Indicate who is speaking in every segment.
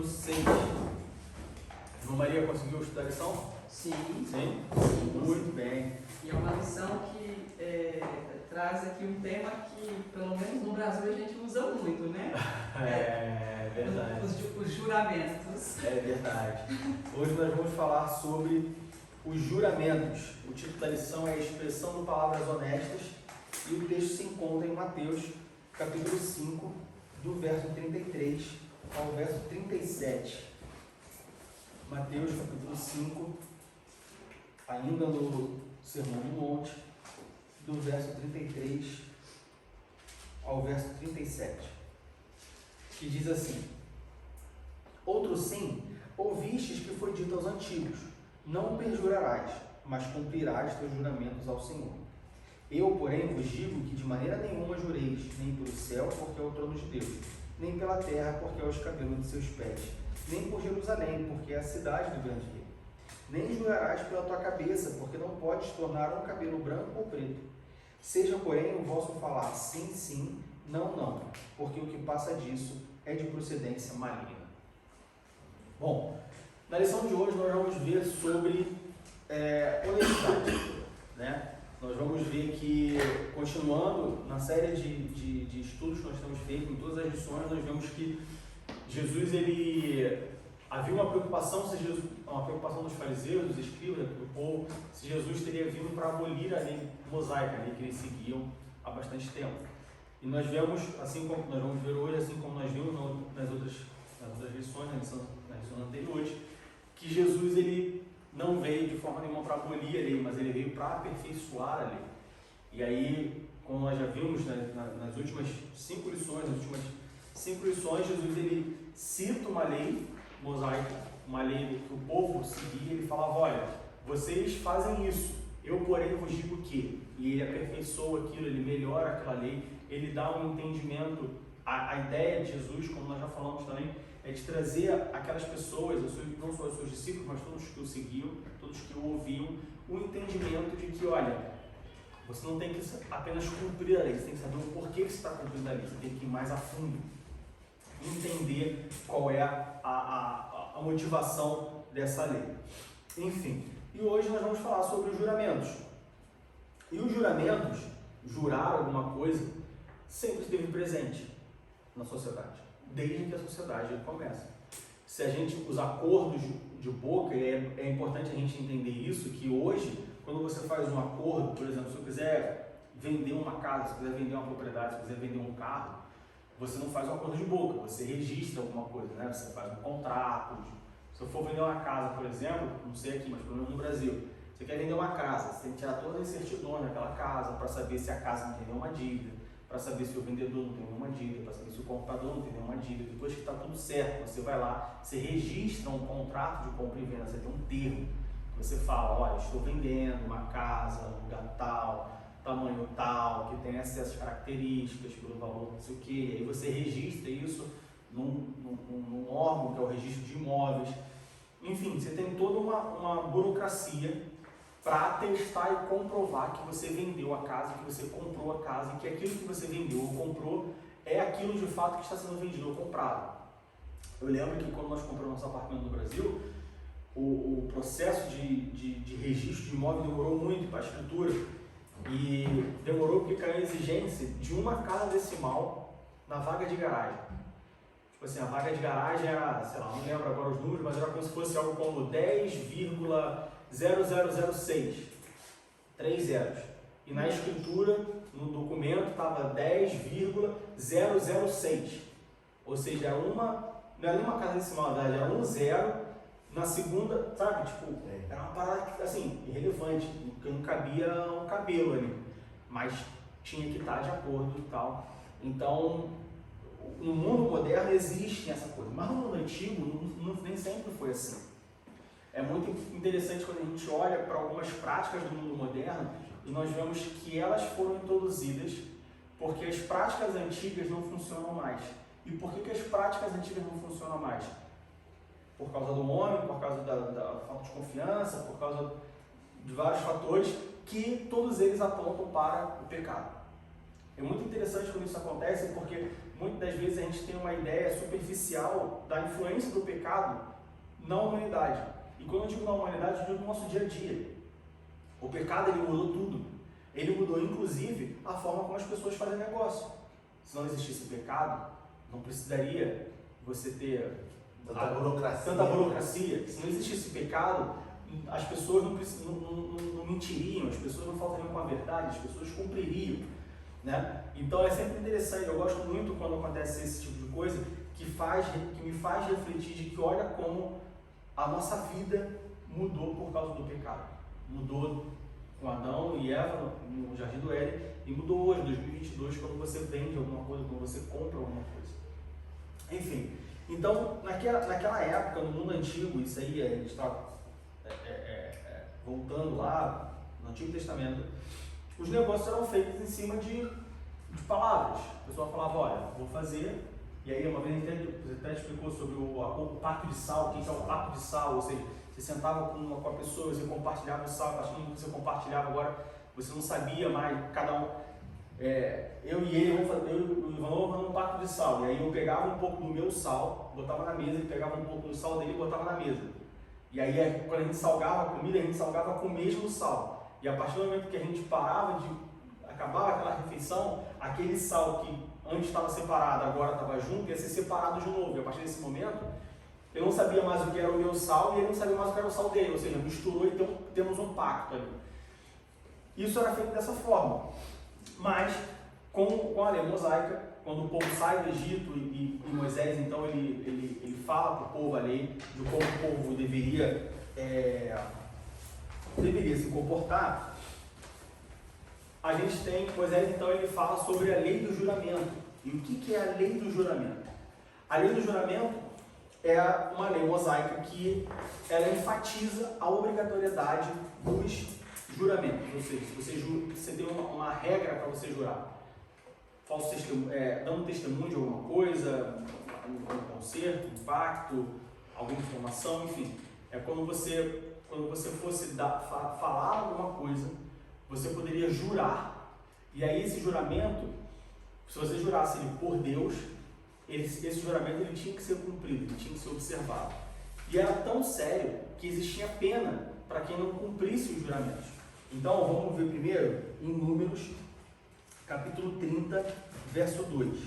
Speaker 1: número 6. Irmã Maria, conseguiu estudar a lição?
Speaker 2: Sim.
Speaker 1: Sim? Muito bem.
Speaker 2: E é uma lição que traz aqui um tema que, pelo menos no Brasil, a gente usa muito, né?
Speaker 1: É verdade.
Speaker 2: Os juramentos.
Speaker 1: É verdade. Hoje nós vamos falar sobre os juramentos. O título da lição é a expressão de palavras honestas e o texto se encontra em Mateus, capítulo 5, do verso 33 ao verso 37. Mateus, capítulo 5, ainda no Sermão do Monte, do verso 33 ao verso 37, que diz assim: Outro sim, ouvistes que foi dito aos antigos: não perjurarás, mas cumprirás teus juramentos ao Senhor. Eu, porém, vos digo que de maneira nenhuma jureis, nem pelo céu, porque é o trono de Deus, nem pela terra, porque é o escabelo de seus pés, nem por Jerusalém, porque é a cidade do grande rei. Nem jurarás pela tua cabeça, porque não podes tornar um cabelo branco ou preto. Seja, porém, o vosso falar sim, sim, não, não, porque o que passa disso é de procedência maligna. Bom, na lição de hoje nós vamos ver sobre honestidade, né? Nós vamos ver que, continuando na série de estudos que nós temos feito, em todas as lições, nós vemos que Jesus, havia uma preocupação, uma preocupação dos fariseus, dos escribas, do povo, se Jesus teria vindo para abolir a lei mosaica, a lei que eles seguiam há bastante tempo. E nós vemos, assim como nós vamos ver hoje, assim como nós vimos nas outras lições, nas lições anteriores, que Jesus ele não veio de forma nenhuma para abolir a lei, mas ele veio para aperfeiçoar a lei. E aí, como nós já vimos nas últimas 5 lições, Jesus ele cita uma lei mosaica, uma lei que o povo seguia, ele falava: olha, vocês fazem isso, eu porém vos digo que. E ele aperfeiçoa aquilo, ele melhora aquela lei, ele dá um entendimento. A ideia de Jesus, como nós já falamos também, é de trazer aquelas pessoas, não só os seus discípulos, mas todos que o seguiam, todos que o ouviam, o entendimento de que, olha, você não tem que apenas cumprir a lei, você tem que saber o porquê que você está cumprindo a lei, você tem que ir mais a fundo, entender qual é a motivação dessa lei. Enfim, e hoje nós vamos falar sobre os juramentos. E os juramentos, jurar alguma coisa, sempre esteve presente na sociedade, desde que a sociedade começa. Se a gente, os acordos de boca, é importante a gente entender isso, que hoje, quando você faz um acordo, por exemplo, se eu quiser vender uma casa, se eu quiser vender uma propriedade, se eu quiser vender um carro, você não faz um acordo de boca, você registra alguma coisa, né? Você faz um contrato. Se eu for vender uma casa, por exemplo, não sei aqui, mas pelo menos no Brasil, você quer vender uma casa, você tem que tirar todas as certidões daquela casa para saber se a casa não tem nenhuma dívida, para saber se o vendedor não tem nenhuma dívida, para saber se o comprador não tem nenhuma dívida. Depois que está tudo certo, você vai lá, você registra um contrato de compra e venda, você tem um termo, você fala: olha, estou vendendo uma casa, lugar tal, tamanho tal, que tem essas características, pelo valor não sei o que, e aí você registra isso num órgão que é o registro de imóveis. Enfim, você tem toda uma burocracia para atestar e comprovar que você vendeu a casa, que você comprou a casa, e que aquilo que você vendeu ou comprou é aquilo de fato que está sendo vendido ou comprado. Eu lembro que quando nós compramos nosso apartamento no Brasil, o processo de registro de imóvel demorou muito para a escritura, e demorou porque caiu a exigência de uma casa decimal na vaga de garagem. Tipo assim, a vaga de garagem era, sei lá, não lembro agora os números, mas era como se fosse algo como 10,0006, 3 zeros. E na escritura, no documento, estava 10,006. Ou seja, não era uma casa decimal, na verdade, era um zero na segunda, sabe? Tipo, era uma parada assim, irrelevante, porque não cabia um cabelo ali, mas tinha que estar de acordo e tal. Então, no mundo moderno existe essa coisa, mas no mundo antigo nem sempre foi assim. É muito interessante quando a gente olha para algumas práticas do mundo moderno e nós vemos que elas foram introduzidas porque as práticas antigas não funcionam mais. E por que as práticas antigas não funcionam mais? Por causa do homem, por causa da falta de confiança, por causa de vários fatores que todos eles apontam para o pecado. É muito interessante quando isso acontece, porque muitas das vezes a gente tem uma ideia superficial da influência do pecado na humanidade. E quando eu digo na humanidade, eu digo no nosso dia a dia. O pecado, ele mudou tudo. Ele mudou, inclusive, a forma como as pessoas fazem negócio. Se não existisse pecado, não precisaria você ter tanta burocracia. Se não existisse pecado, as pessoas não mentiriam, as pessoas não faltariam com a verdade, as pessoas cumpririam, né? Então é sempre interessante, eu gosto muito quando acontece esse tipo de coisa, que me faz refletir de que olha como a nossa vida mudou por causa do pecado. Mudou com Adão e Eva no Jardim do Éden e mudou hoje, 2022, quando você vende alguma coisa, quando você compra alguma coisa. Enfim, então naquela época, no mundo antigo, isso aí a gente está voltando lá no Antigo Testamento, os negócios eram feitos em cima de palavras. A pessoa falava, olha, vou fazer, e aí uma vez você até explicou sobre o pacto de sal, o que é o pacto de sal, ou seja, você sentava com a pessoa, você compartilhava o sal, a partir do momento que você compartilhava, agora você não sabia mais, cada um, eu e ele, eu e o Ivan vamos um pacto de sal, e aí eu pegava um pouco do meu sal, botava na mesa, ele pegava um pouco do sal dele e botava na mesa. E aí quando a gente salgava a comida, a gente salgava com o mesmo sal. E a partir do momento que a gente acabava aquela refeição, aquele sal que antes estava separado, agora estava junto, ia ser separado de novo. E a partir desse momento, eu não sabia mais o que era o meu sal e ele não sabia mais o que era o sal dele. Ou seja, misturou e temos um pacto ali. Isso era feito dessa forma. Mas, com a lei mosaica, quando o povo sai do Egito e Moisés, então, ele fala para o povo a lei de como o povo deveria se comportar, a gente tem, Moisés, então, ele fala sobre a lei do juramento. E o que é a lei do juramento? A lei do juramento é uma lei mosaica que ela enfatiza a obrigatoriedade dos juramentos. Ou seja, você tem uma regra para você jurar. Falso testemunho, dando testemunho de alguma coisa, um conserto, um pacto, alguma informação, enfim. É quando você fosse falar alguma coisa, você poderia jurar. E aí esse juramento, se você jurasse ele por Deus, esse juramento ele tinha que ser cumprido, ele tinha que ser observado. E era tão sério que existia pena para quem não cumprisse os juramentos. Então vamos ver primeiro em Números, capítulo 30, verso 2.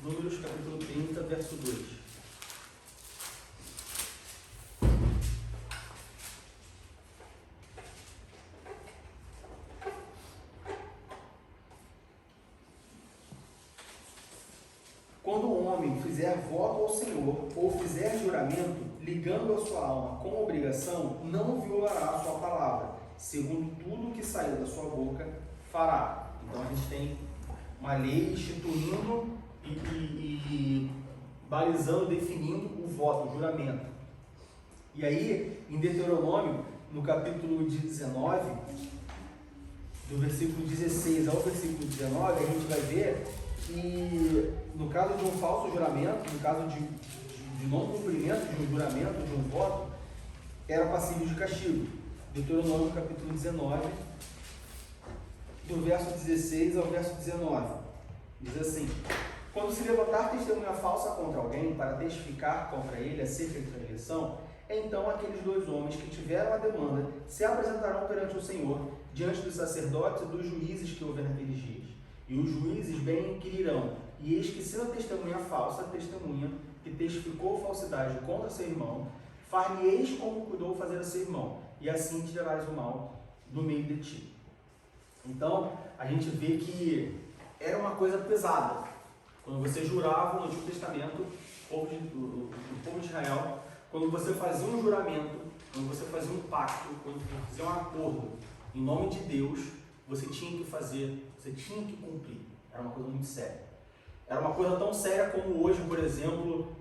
Speaker 1: Números, capítulo 30, verso 2. Quando o homem fizer voto ao Senhor, ou fizer juramento, ligando a sua alma com obrigação, não violará a sua palavra. Segundo tudo que saiu da sua boca, fará. Então a gente tem uma lei instituindo e balizando, definindo o voto, o juramento. E aí, em Deuteronômio, no capítulo 19, do versículo 16 ao versículo 19, a gente vai ver que no caso de um falso juramento, no caso de não cumprimento de um juramento, de um voto, era passível de castigo. Deuteronômio capítulo 19, do verso 16 ao verso 19, diz assim: quando se levantar testemunha falsa contra alguém para testificar contra ele acerca de transgressão, então aqueles dois homens que tiveram a demanda se apresentarão perante o Senhor, diante dos sacerdotes e dos juízes que houver naqueles dias. E os juízes bem inquirirão, e eis que se a testemunha falsa, testemunha que testificou falsidade contra seu irmão, far-lhe-eis como cuidou fazer a seu irmão, e assim tirarás o mal do meio de ti. Então, a gente vê que era uma coisa pesada. Quando você jurava no Antigo Testamento, o povo de Israel, quando você fazia um juramento, quando você fazia um pacto, quando você fazia um acordo em nome de Deus, você tinha que fazer, você tinha que cumprir. Era uma coisa muito séria. Era uma coisa tão séria como hoje, por exemplo,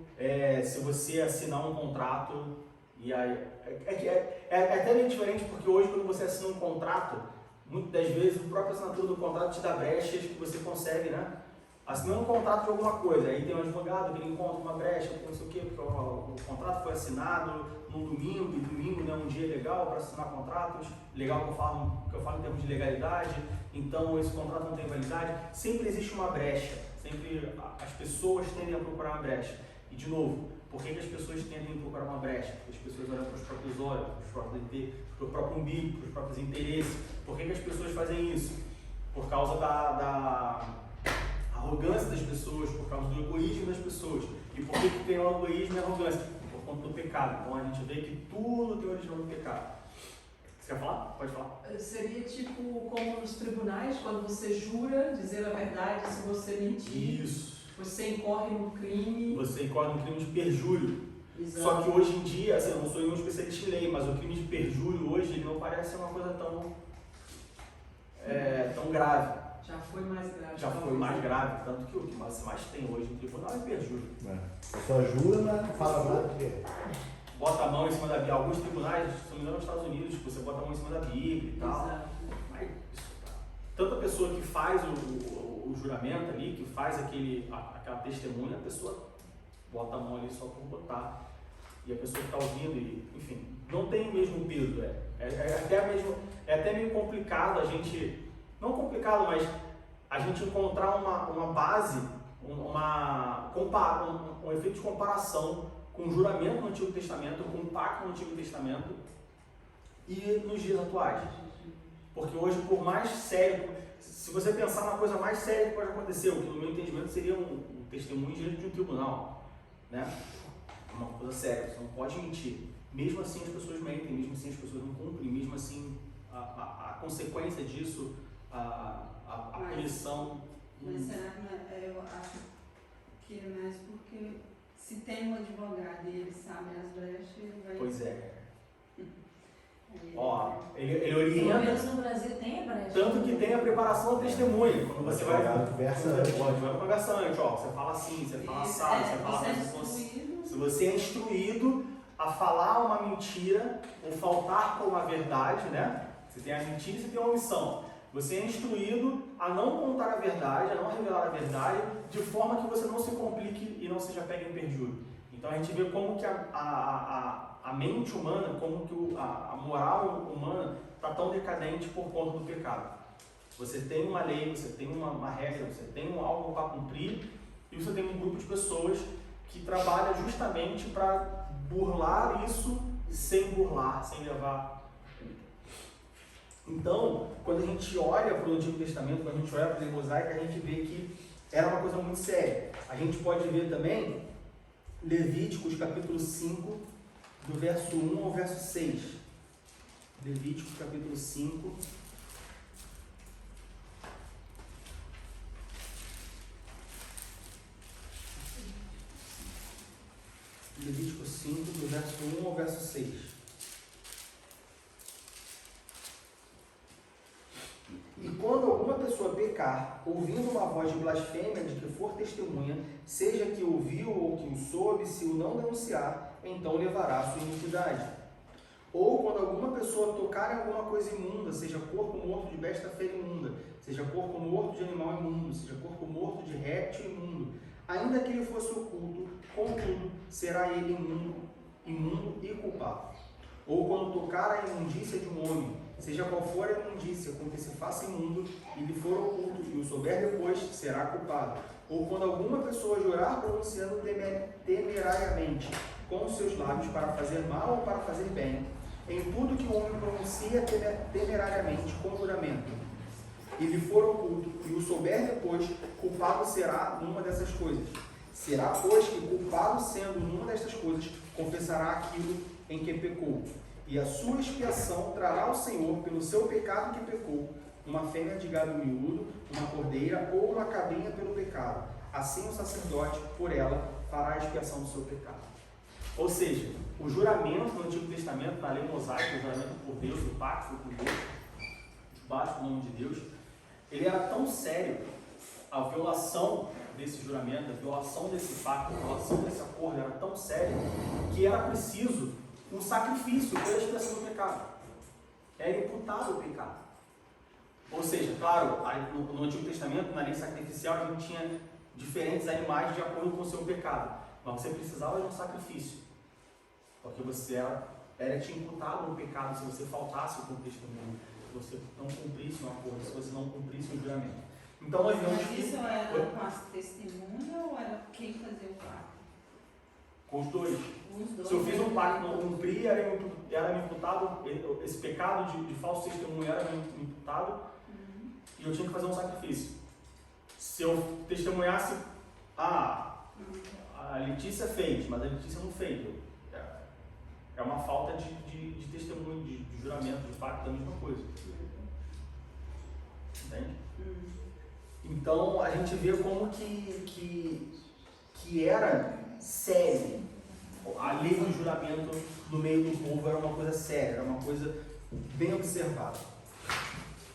Speaker 1: se você assinar um contrato, e aí, é até bem diferente, porque hoje quando você assina um contrato, muitas das vezes o próprio assinatura do contrato te dá brechas que você consegue, né, assinando um contrato de alguma coisa, aí tem um advogado que ele encontra uma brecha, não sei o quê, porque o contrato foi assinado no domingo, e domingo não é um dia legal para assinar contratos, legal que eu falo em termos de legalidade, então esse contrato não tem validade, sempre existe uma brecha, sempre as pessoas tendem a procurar uma brecha. E de novo, por que as pessoas tendem a procurar uma brecha? Porque as pessoas olham para os próprios olhos, para o próprio umbigo, para os próprios interesses. Por que as pessoas fazem isso? Por causa da arrogância das pessoas, por causa do egoísmo das pessoas. E por que tem o egoísmo e a arrogância? Por conta do pecado. Então a gente vê que tudo tem origem no pecado. Você quer falar? Pode falar.
Speaker 2: Seria tipo como nos tribunais, quando você jura dizer a verdade, se você mentir,
Speaker 1: Isso.
Speaker 2: você incorre num crime.
Speaker 1: Você incorre num crime de perjúrio.
Speaker 2: Exato.
Speaker 1: Só que hoje em dia, assim, eu não sou nenhum especialista em lei, mas o crime de perjúrio hoje ele não parece ser uma coisa tão grave.
Speaker 2: Já foi mais grave.
Speaker 1: Já foi mais grave, tanto que o que mais tem hoje no tribunal é perjúrio.
Speaker 3: A pessoa jura, mas não fala nada de
Speaker 1: Bota a mão em cima da Bíblia. Alguns tribunais, se não me engano, nos Estados Unidos, você bota a mão em cima da Bíblia e tal.
Speaker 2: Exato.
Speaker 1: Mas tanto a pessoa que faz o juramento ali, que faz aquela testemunha, a pessoa bota a mão ali só por botar. E a pessoa que está ouvindo, enfim, não tem o mesmo peso. É até meio complicado a gente. Não complicado, mas a gente encontrar uma base, um efeito de comparação com o juramento no Antigo Testamento, com o pacto no Antigo Testamento e nos dias atuais. Porque hoje, por mais sério, se você pensar na coisa mais séria que pode acontecer, o que no meu entendimento seria um testemunho diante de um tribunal, né? Uma coisa séria, você não pode mentir. Mesmo assim as pessoas mentem, mesmo assim as pessoas não cumprem, mesmo assim a consequência disso, a punição.
Speaker 4: Mas será que não é, eu acho que é mais porque se tem um advogado e ele sabe as brechas, ele vai...
Speaker 1: Pois é.
Speaker 4: Aí,
Speaker 1: Ó, ele
Speaker 5: Pelo
Speaker 1: orienta,
Speaker 5: menos no Brasil tem a brecha.
Speaker 1: tanto que tem a preparação da testemunha. Quando você vai
Speaker 3: conversa,
Speaker 1: conversar antes, ó, você fala assim, você fala assado, você fala
Speaker 4: você é
Speaker 1: assim.
Speaker 4: instruído.
Speaker 1: Se você é instruído a falar uma mentira ou faltar com uma verdade, né? Você tem a mentira e você tem a omissão. Você é instruído a não contar a verdade, a não revelar a verdade, de forma que você não se complique e não seja pego em perjúrio. Então a gente vê como que a mente humana, como que a moral humana está tão decadente por conta do pecado. Você tem uma lei, você tem uma regra, você tem algo para cumprir e você tem um grupo de pessoas que trabalha justamente para burlar isso sem burlar, sem levar. Então, quando a gente olha para o Antigo Testamento, quando a gente olha para a lei mosaica, a gente vê que era uma coisa muito séria. A gente pode ver também Levíticos capítulo 5, do verso 1 ao verso 6. Levíticos capítulo 5. Levítico 5, do verso 1 ao verso 6. E quando alguma pessoa pecar, ouvindo uma voz de blasfêmia de que for testemunha, seja que ouviu ou que o soube, se o não denunciar, então levará a sua iniquidade. Ou quando alguma pessoa tocar em alguma coisa imunda, seja corpo morto de besta feira imunda, seja corpo morto de animal imundo, seja corpo morto de réptil imundo, ainda que ele fosse oculto, contudo, será ele imundo e culpado. Ou quando tocar a imundícia de um homem, seja qual for a imundícia com que se faça imundo, e lhe for oculto, e o souber depois, será culpado. Ou quando alguma pessoa jurar pronunciando temerariamente com os seus lábios para fazer mal ou para fazer bem, em tudo que o homem pronuncia temerariamente com juramento, e lhe for oculto, e o souber depois, culpado será numa dessas coisas. Será, pois, que culpado sendo numa destas coisas, confessará aquilo em que pecou. E a sua expiação trará ao Senhor pelo seu pecado que pecou, uma fêmea de gado miúdo, uma cordeira ou uma cabrinha pelo pecado. Assim o sacerdote, por ela, fará a expiação do seu pecado. Ou seja, o juramento no Antigo Testamento, na lei mosaica, o juramento por Deus, o pacto por Deus, debaixo do nome de Deus, ele era tão sério, a violação desse juramento, a violação desse pacto, a violação desse acordo era tão séria, que era preciso um sacrifício pela expiação do pecado. Era imputado o pecado. Ou seja, claro, no Antigo Testamento, na lei sacrificial, a gente tinha diferentes animais de acordo com o seu pecado. Mas você precisava de um sacrifício, porque você era te imputado um pecado se você faltasse com o testemunho, se você não cumprisse um acordo, se você não cumprisse um juramento. Então nós vemos
Speaker 4: Mas isso
Speaker 1: que
Speaker 4: era com as testemunhas ou era quem fazia o pacto?
Speaker 1: com os dois.
Speaker 4: Os dois.
Speaker 1: Se eu fiz um pacto e não cumpri, era me imputado, esse pecado de falso testemunho era me imputado, e eu tinha que fazer um sacrifício. Se eu testemunhasse, a Letícia fez, mas a Letícia não fez. É uma falta de testemunho, de juramento, de pacto, é a mesma coisa. Entende? Então a gente vê como que era sério. A lei do juramento no meio do povo era uma coisa séria, era uma coisa bem observada.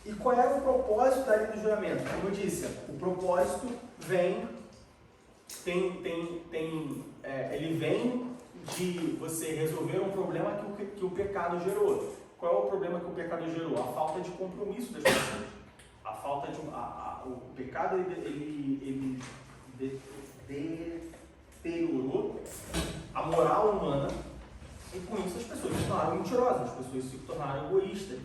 Speaker 1: E qual era o propósito da lei do juramento? Como eu disse, o propósito ele vem de você resolver um problema que o pecado gerou. Qual é o problema que o pecado gerou? A falta de compromisso das pessoas. A falta de o pecado ele deteriorou a moral humana, e com isso as pessoas se tornaram mentirosas, as pessoas se tornaram egoístas,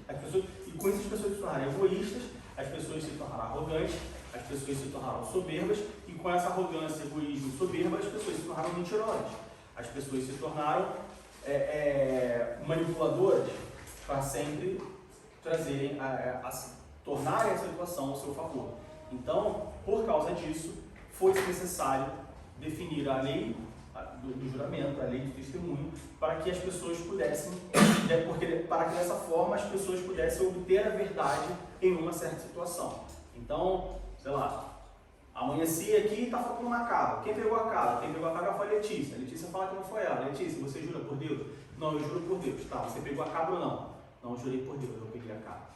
Speaker 1: e com isso as pessoas se tornaram egoístas, as pessoas se tornaram arrogantes, as pessoas se tornaram soberbas, e com essa arrogância, egoísmo e soberba, as pessoas se tornaram mentirosas, as pessoas se tornaram manipuladoras para sempre trazerem, tornarem a situação ao seu favor. Então, por causa disso, foi necessário definir a lei do juramento, a lei do testemunho, para que as pessoas pudessem, para que dessa forma as pessoas pudessem obter a verdade em uma certa situação. Então, sei lá, amanheci aqui e está faltando uma cabra. Quem pegou a cabra? Quem pegou a cabra foi a Letícia. A Letícia fala que não foi ela. Letícia, você jura por Deus? Não, eu juro por Deus. Tá, você pegou a cabra ou não? Não, eu jurei por Deus, eu peguei a cabra.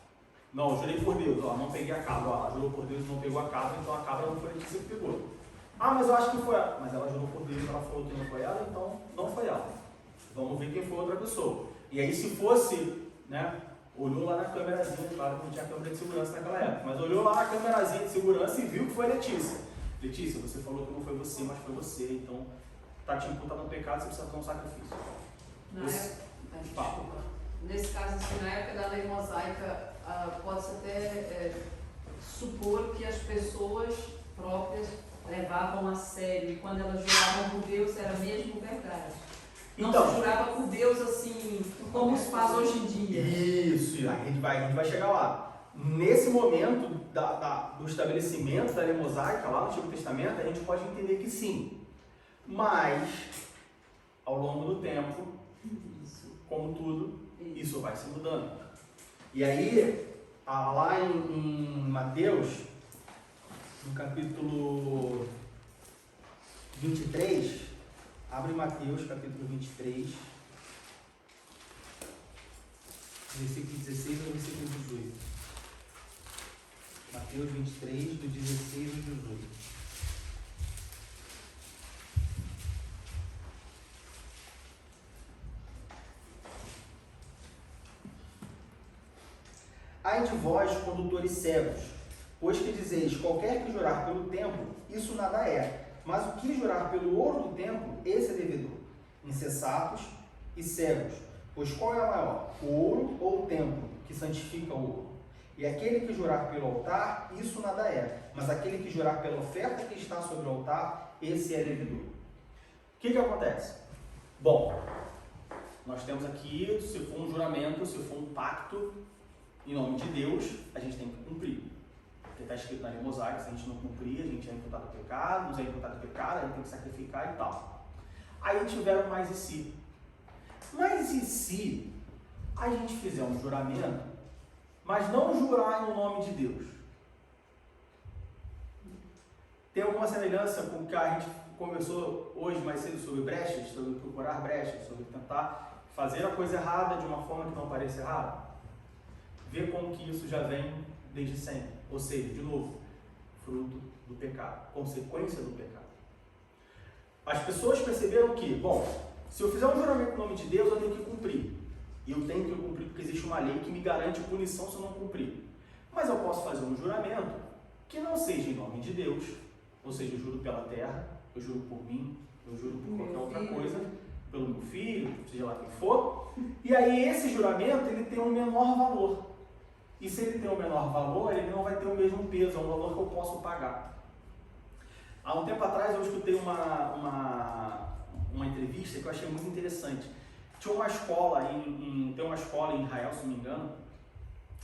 Speaker 1: Não, eu jurei por Deus, não peguei a cabra. Ela jurou por Deus, não pegou a cabra, então a cabra não foi a Letícia que pegou. Mas eu acho que foi ela. Mas ela jurou por Deus, ela falou que não foi ela, então não foi ela. Vamos ver quem foi outra pessoa. E aí se fosse, olhou lá na câmerazinha, claro que não tinha câmera de segurança naquela época, mas olhou lá na câmerazinha de segurança e viu que foi a Letícia. Letícia, você falou que não foi você, mas foi você, então está te imputando um pecado, você precisa fazer um sacrifício.
Speaker 2: Desculpa. Nesse caso, assim, na época da lei mosaica, pode-se até supor que as pessoas próprias levavam a sério, e quando elas juravam por Deus era mesmo verdade. Não se jurava por Deus assim, como se faz hoje em dia.
Speaker 1: Isso, a gente vai chegar lá. Nesse momento do estabelecimento da lei mosaica, lá no Antigo Testamento, a gente pode entender que sim. Mas, ao longo do tempo, como tudo, isso vai se mudando. E aí, lá em Mateus, no capítulo 23, abre Mateus, capítulo 23, versículo 16 ao versículo 18. Mateus 23, do 16 ao 18. Ai de vós, condutores cegos, pois que dizeis, qualquer que jurar pelo templo, isso nada é, mas o que jurar pelo ouro do templo, esse é devedor. Insensatos e cegos, pois qual é a maior, o ouro ou o templo, que santifica o ouro? E aquele que jurar pelo altar, isso nada é, mas aquele que jurar pela oferta que está sobre o altar, esse é devedor. O que acontece? Bom, nós temos aqui, se for um juramento, se for um pacto, em nome de Deus, a gente tem que cumprir. Porque está escrito na lei mosaica, se a gente não cumprir, a gente é imputado pecado, nos é imputado pecado, a gente tem que sacrificar e tal. Aí tiveram mais e se. Mas e se a gente fizer um juramento, mas não jurar no nome de Deus? Tem alguma semelhança com o que a gente conversou hoje mais cedo sobre brechas, sobre procurar brechas, sobre tentar fazer a coisa errada de uma forma que não pareça errada? Ver como que isso já vem desde sempre. Ou seja, de novo, fruto do pecado, consequência do pecado. As pessoas perceberam que, bom, se eu fizer um juramento em nome de Deus, eu tenho que cumprir. E eu tenho que cumprir porque existe uma lei que me garante punição se eu não cumprir. Mas eu posso fazer um juramento que não seja em nome de Deus, Ou seja, eu juro pela terra, eu juro por mim, eu juro por qualquer outra coisa, pelo meu filho, seja lá quem for. E aí esse juramento, ele tem um menor valor. E se ele tem um menor valor, ele não vai ter o mesmo peso, é um valor que eu posso pagar. Há um tempo atrás eu escutei uma entrevista que eu achei muito interessante. Tinha uma escola tem uma escola em Israel, se não me engano.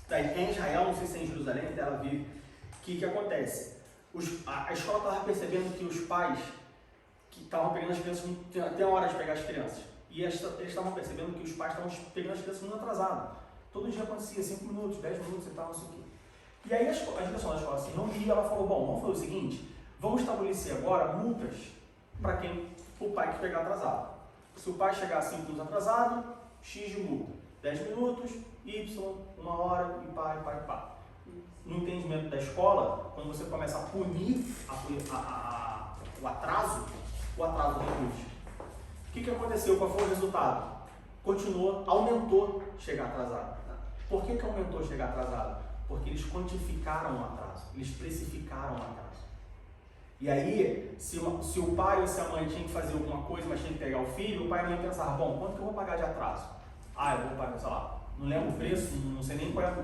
Speaker 1: Em Israel, não sei se é em Jerusalém, em Tel Aviv. O que acontece? A escola estava percebendo que os pais que estavam pegando as crianças, não tinha até a hora de pegar as crianças. E eles estavam percebendo que os pais estavam pegando as crianças muito atrasadas. Todo dia acontecia 5 minutos, 10 minutos e tal, não sei o quê. E aí a direção da escola se reuniu e ela falou, bom, vamos fazer o seguinte, vamos estabelecer agora multas para o pai que pegar atrasado. Se o pai chegar 5 minutos atrasado, X de multa. 10 minutos, Y, 1 hora, e pá. No entendimento da escola, quando você começa a punir o atraso reduz. O que aconteceu? Qual foi o resultado? Aumentou chegar atrasado. Por que aumentou chegar atrasado? Porque eles quantificaram o atraso, eles precificaram o atraso. E aí, se o pai ou se a mãe tinha que fazer alguma coisa, mas tinha que pegar o filho, o pai não ia pensar, bom, quanto que eu vou pagar de atraso? Eu vou pagar, sei lá, não lembro o preço, não sei nem qual é a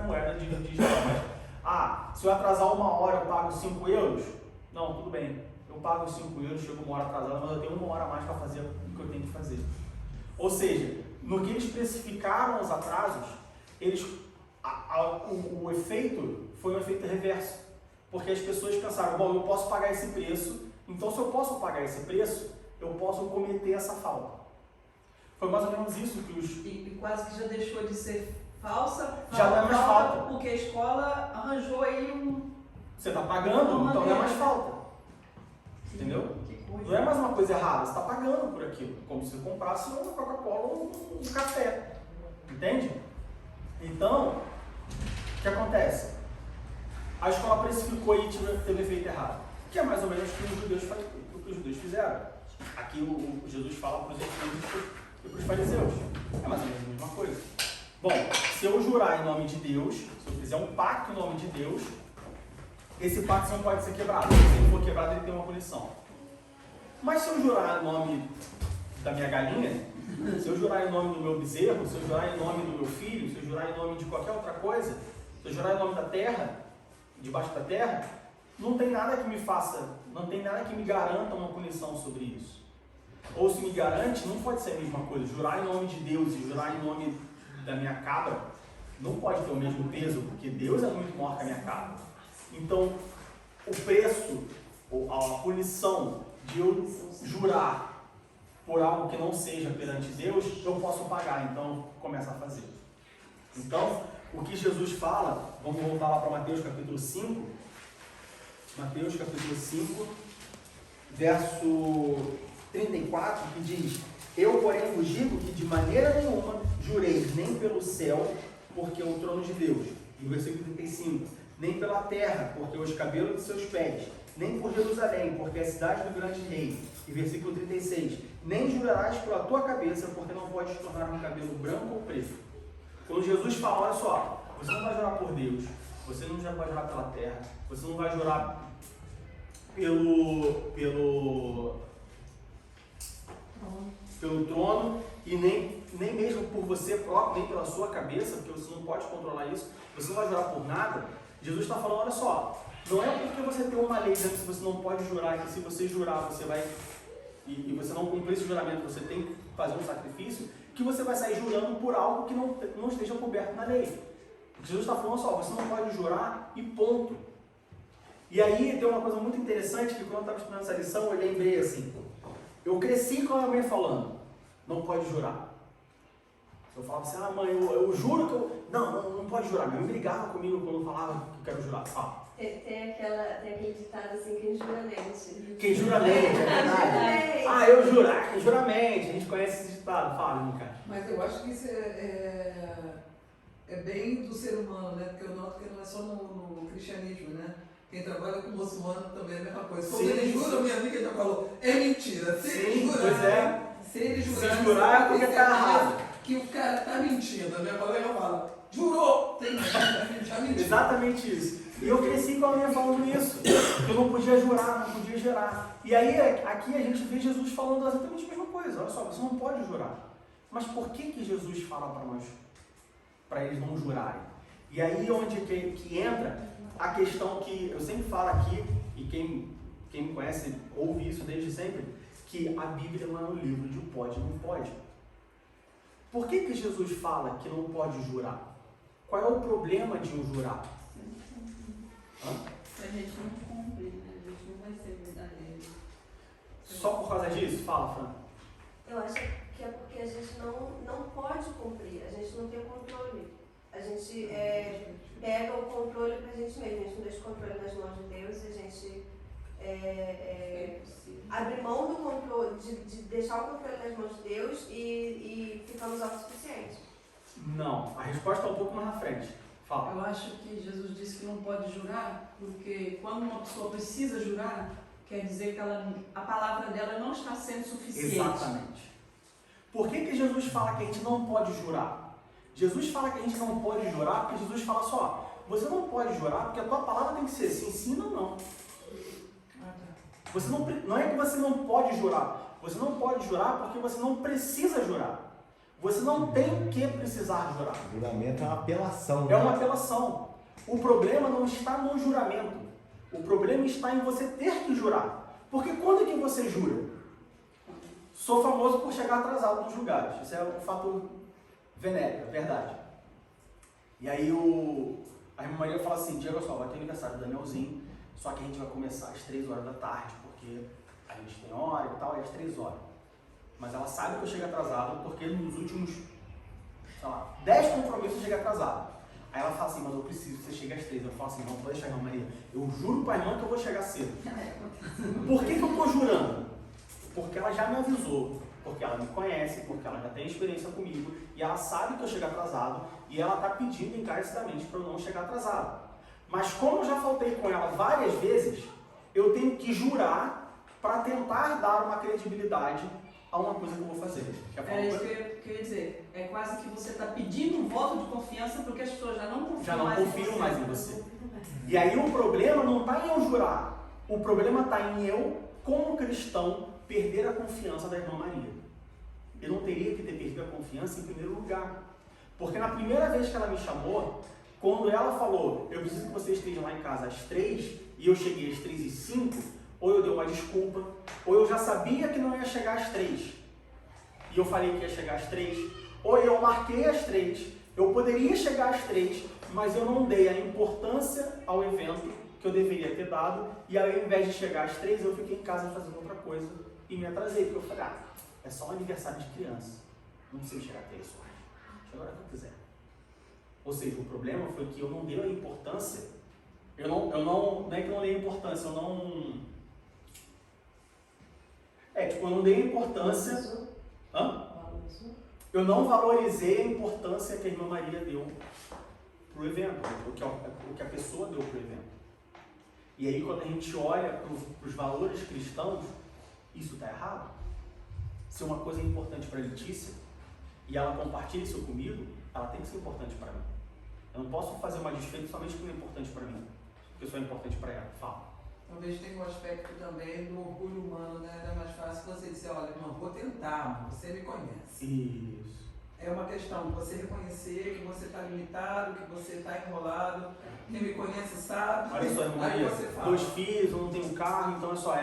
Speaker 1: moeda de Israel, mas, se eu atrasar 1 hora eu pago 5 euros? Não, tudo bem, eu pago os 5 euros, chego 1 hora atrasada, mas eu tenho 1 hora a mais para fazer o que eu tenho que fazer. Ou seja, no que eles especificaram os atrasos, o efeito foi um efeito reverso. Porque as pessoas pensaram, bom, eu posso pagar esse preço, então se eu posso pagar esse preço, eu posso cometer essa falta. Foi mais ou menos isso que os...
Speaker 2: E quase que já deixou de ser falsa.
Speaker 1: Já não é mais falta.
Speaker 2: Porque a escola arranjou aí um...
Speaker 1: Você está pagando, então não é mais falta. Entendeu? Não é mais uma coisa errada, você está pagando por aquilo. Como se você comprasse uma Coca-Cola ou um café. Entende? Então, o que acontece? A escola precificou e teve efeito errado. Que é mais ou menos o que os judeus fizeram. Aqui Jesus fala para os gentios e para os fariseus. É mais ou menos a mesma coisa. Bom, se eu jurar em nome de Deus, se eu fizer um pacto em nome de Deus, esse pacto não pode ser quebrado. Se ele for quebrado, ele tem uma punição. Mas se eu jurar em nome da minha galinha, se eu jurar em nome do meu bezerro, se eu jurar em nome do meu filho, se eu jurar em nome de qualquer outra coisa, se eu jurar em nome da terra, debaixo da terra, não tem nada que me faça, não tem nada que me garanta uma punição sobre isso. Ou se me garante, não pode ser a mesma coisa. Jurar em nome de Deus e jurar em nome da minha cabra não pode ter o mesmo peso, porque Deus é muito maior que a minha cabra. Então, o preço, ou a punição de eu jurar por algo que não seja perante Deus, eu posso pagar, então começa a fazer. Então, o que Jesus fala, vamos voltar lá para Mateus capítulo 5, Mateus capítulo 5, verso 34, que diz: eu, porém, vos digo que de maneira nenhuma jureis nem pelo céu, porque é o trono de Deus. E o versículo 35, nem pela terra, porque é os cabelos de seus pés, nem por Jerusalém, porque é a cidade do grande rei. E versículo 36, nem jurarás pela tua cabeça, porque não podes tornar um cabelo branco ou preto. Quando Jesus fala, olha só, você não vai jurar por Deus, você não vai jurar pela terra, você não vai jurar pelo trono e nem mesmo por você próprio, nem pela sua cabeça, porque você não pode controlar isso, você não vai jurar por nada. Jesus está falando, olha só, não é porque você tem uma lei dizendo que você não pode jurar, que se você jurar você vai, e você não cumprir esse juramento, você tem que fazer um sacrifício, que você vai sair jurando por algo que não esteja coberto na lei. Jesus está falando só, você não pode jurar e ponto. E aí tem uma coisa muito interessante, que quando eu estava estudando essa lição, eu lembrei assim, eu cresci com a minha mãe falando, não pode jurar. Eu falava assim, mãe, eu juro que eu... Não pode jurar. Minha mãe brigava comigo quando eu falava que eu quero jurar.
Speaker 5: Tem aquele ditado assim, quem jura mente.
Speaker 1: Quem jura mente, é verdade. Eu jurar, quem jura mente. A gente conhece esse ditado. Fala, Mica.
Speaker 6: Mas eu acho que isso é bem do ser humano, né? Porque eu noto que não é só no cristianismo, né? Quem trabalha com muçulmano também é a mesma coisa. Quando ele jura, minha amiga já falou, é mentira. Se ele jurar,
Speaker 1: é porque tá errado.
Speaker 6: Que o cara tá mentindo. A minha colega fala, jurou! Tem mentira.
Speaker 1: Exatamente isso. E eu cresci com a minha falando isso. que eu não podia jurar, não podia gerar. E aí, aqui a gente vê Jesus falando exatamente a mesma coisa. Olha só, você não pode jurar. Mas por que Jesus fala para nós, para eles não jurarem? E aí onde que entra a questão que eu sempre falo aqui, e quem me conhece ouve isso desde sempre, que a Bíblia não é um livro de pode e não pode. Por que Jesus fala que não pode jurar? Qual é o problema de um jurar?
Speaker 4: Se a gente não cumpre, né? A gente não vai ser verdadeiro.
Speaker 1: Só por causa disso? Fala, Fran.
Speaker 5: Eu acho que é porque a gente não pode cumprir, a gente não tem controle. A gente pega o controle pra gente mesmo, a gente não deixa o controle nas mãos de Deus, a gente abre mão do controle, de deixar o controle nas mãos de Deus e ficamos autossuficientes.
Speaker 1: Não, a resposta é um pouco mais na frente. Fala.
Speaker 2: Eu acho que Jesus disse que não pode jurar, porque quando uma pessoa precisa jurar, quer dizer que a palavra dela não está sendo suficiente.
Speaker 1: Exatamente. Por que Jesus fala que a gente não pode jurar? Jesus fala que a gente não pode jurar porque Jesus fala só, você não pode jurar porque a tua palavra tem que ser sim ou não. Você não é que você não pode jurar, você não pode jurar porque você não precisa jurar. Você não tem que precisar jurar.
Speaker 3: O juramento é uma apelação.
Speaker 1: É uma apelação. O problema não está no juramento. O problema está em você ter que jurar. Porque quando é que você jura? Sou famoso por chegar atrasado nos lugares. Isso é um fato venéreo, é verdade. E aí a irmã Maria fala assim, Diego, só, vai ter aniversário do Danielzinho, só que a gente vai começar às 3 horas da tarde, porque a gente tem hora e tal, é às 3 horas. Mas ela sabe que eu chego atrasado, porque nos últimos, 10 compromissos eu cheguei atrasado. Aí ela fala assim, mas eu preciso que você chegue às 3. Eu falo assim, não pode deixar, irmã Maria. Eu juro para a irmã que eu vou chegar cedo. Por que eu estou jurando? Porque ela já me avisou, porque ela me conhece, porque ela já tem experiência comigo, e ela sabe que eu chego atrasado, e ela está pedindo encarecidamente para eu não chegar atrasado. Mas como eu já faltei com ela várias vezes, eu tenho que jurar para tentar dar uma credibilidade a uma coisa que eu vou fazer.
Speaker 2: É isso que eu ia dizer. É quase que você está pedindo um voto de confiança porque as pessoas já não confiam
Speaker 1: mais em você. E aí o problema não está em eu jurar. O problema está em eu, como cristão, perder a confiança da irmã Maria. Eu não teria que ter perdido a confiança em primeiro lugar. Porque na primeira vez que ela me chamou, quando ela falou, eu preciso que você esteja lá em casa às 3, e eu cheguei às 3h05, ou eu dei uma desculpa, ou eu já sabia que não ia chegar às 3, e eu falei que ia chegar às 3, ou eu marquei às 3, eu poderia chegar às 3, mas eu não dei a importância ao evento que eu deveria ter dado, e ao invés de chegar às 3, eu fiquei em casa fazendo outra coisa, e me atrasei, porque eu falei, é só um aniversário de criança, não precisa chegar a 3 horas, chega a hora que eu quiser. Ou seja, o problema foi que eu não dei a importância, não é que eu não dei a importância, eu não dei a importância, eu não valorizei a importância que a irmã Maria deu para o evento, o que a pessoa deu para o evento. E aí quando a gente olha para os valores cristãos, isso está errado. Se uma coisa é importante para a Letícia, e ela compartilha isso comigo, ela tem que ser importante para mim. Eu não posso fazer uma desfeita somente porque é importante para mim, porque eu sou importante para ela. Fala.
Speaker 6: Talvez tenha um aspecto também do orgulho humano, né? Era mais fácil você dizer, olha, não vou tentar, mas você me conhece.
Speaker 1: Isso.
Speaker 6: É uma questão de você reconhecer que você está limitado, que você está enrolado. Quem me conhece sabe.
Speaker 1: Olha só, irmã
Speaker 6: Aí
Speaker 1: Maria,
Speaker 6: você fala.
Speaker 1: 2 filhos, eu não tenho carro, então é só,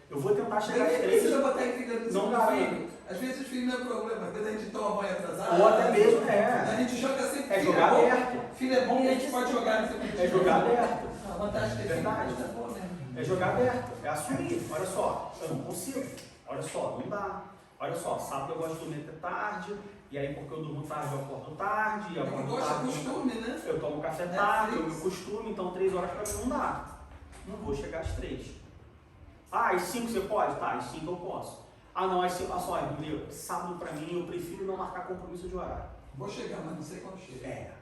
Speaker 1: eu vou tentar chegar às
Speaker 6: Ninguém
Speaker 1: 3.
Speaker 6: precisa botar em filho do
Speaker 1: Não
Speaker 6: segundo
Speaker 1: garanto.
Speaker 6: filho. Às vezes os filhos não é problema, às vezes a gente toma banho atrasado.
Speaker 1: Ou até mesmo,
Speaker 6: A gente joga sempre.
Speaker 1: é
Speaker 6: filho
Speaker 1: jogar
Speaker 6: bom.
Speaker 1: aberto.
Speaker 6: Filho é bom que a gente pode jogar no segundo
Speaker 1: É jogar aberto.
Speaker 6: A vantagem de ter
Speaker 1: Verdade.
Speaker 6: filho é boa, né?
Speaker 1: É jogar aberto, é assumir. Olha só, eu não consigo. Olha só, não dá. Olha só, sábado eu gosto de dormir até tarde, e aí porque eu durmo tarde eu acordo tarde, eu acordo
Speaker 6: Gosta
Speaker 1: tarde,
Speaker 6: costume, né?
Speaker 1: eu tomo café
Speaker 6: É
Speaker 1: tarde, eu
Speaker 6: isso.
Speaker 1: me costumo, então 3 horas pra mim não dá. Não vou chegar às 3. Às 5 você pode? Tá, às 5 eu posso. Não, às 5, só, entendeu? Sábado pra mim eu prefiro não marcar compromisso de horário.
Speaker 6: Vou chegar, mas não sei quando chega.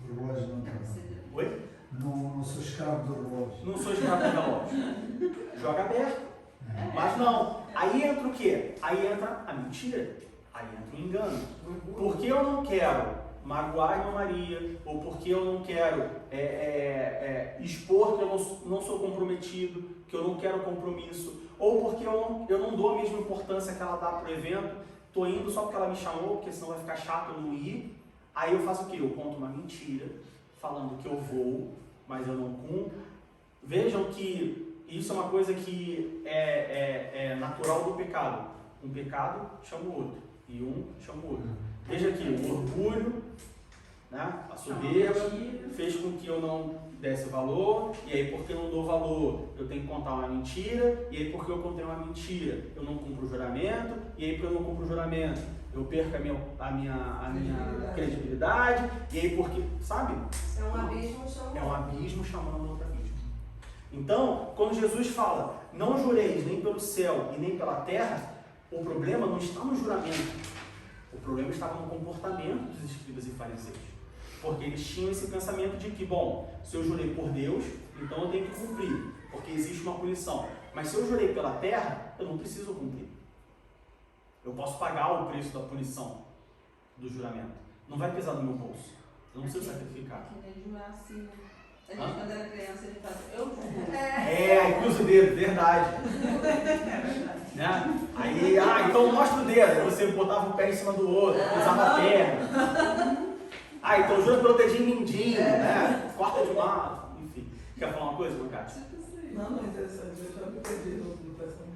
Speaker 3: O relógio não tá.
Speaker 1: Oi?
Speaker 3: Não sou escravo do relógio.
Speaker 1: Não sou escravo da loja. Joga aberto. Mas não. Aí entra o quê? Aí entra a mentira. Aí entra o engano. Porque eu não quero magoar a irmã Maria, ou porque eu não quero expor que eu não sou comprometido, que eu não quero compromisso, ou porque eu não dou a mesma importância que ela dá para o evento, estou indo só porque ela me chamou, porque senão vai ficar chato eu não ir. Aí eu faço o quê? Eu conto uma mentira, falando que eu vou, mas eu não cumpro. Vejam que isso é uma coisa que é natural do pecado. Um pecado chama o outro, e um chama o outro. Veja aqui, o orgulho, né? A soberba fez com que eu não desse valor, e aí porque eu não dou valor, eu tenho que contar uma mentira, e aí porque eu contei uma mentira, eu não cumpro o juramento, e aí porque eu não cumpro o juramento, eu perco a minha credibilidade, e aí porque, sabe?
Speaker 5: É um abismo chamando.
Speaker 1: É um abismo chamando outro abismo. Então, quando Jesus fala, não jureis nem pelo céu e nem pela terra, o problema não está no juramento, o problema estava no comportamento dos escribas e fariseus. Porque eles tinham esse pensamento de que, bom, se eu jurei por Deus, então eu tenho que cumprir, porque existe uma punição. Mas se eu jurei pela terra, eu não preciso cumprir. Eu posso pagar o preço da punição do juramento. Não vai pesar no meu bolso. Eu não preciso sacrificar.
Speaker 4: Que nem jurar assim. A gente, quando era criança, a gente fazia, eu juro.
Speaker 1: Aí cruza o dedo, verdade. Né? Aí, então mostra o dedo. Aí você botava o pé em cima do outro, cruzava a perna. Então jura pelo dedinho mindinho, né? Corta de lado, enfim. Quer falar uma coisa, Macate?
Speaker 6: Não, não é interessante, eu já me perdi no pensamento.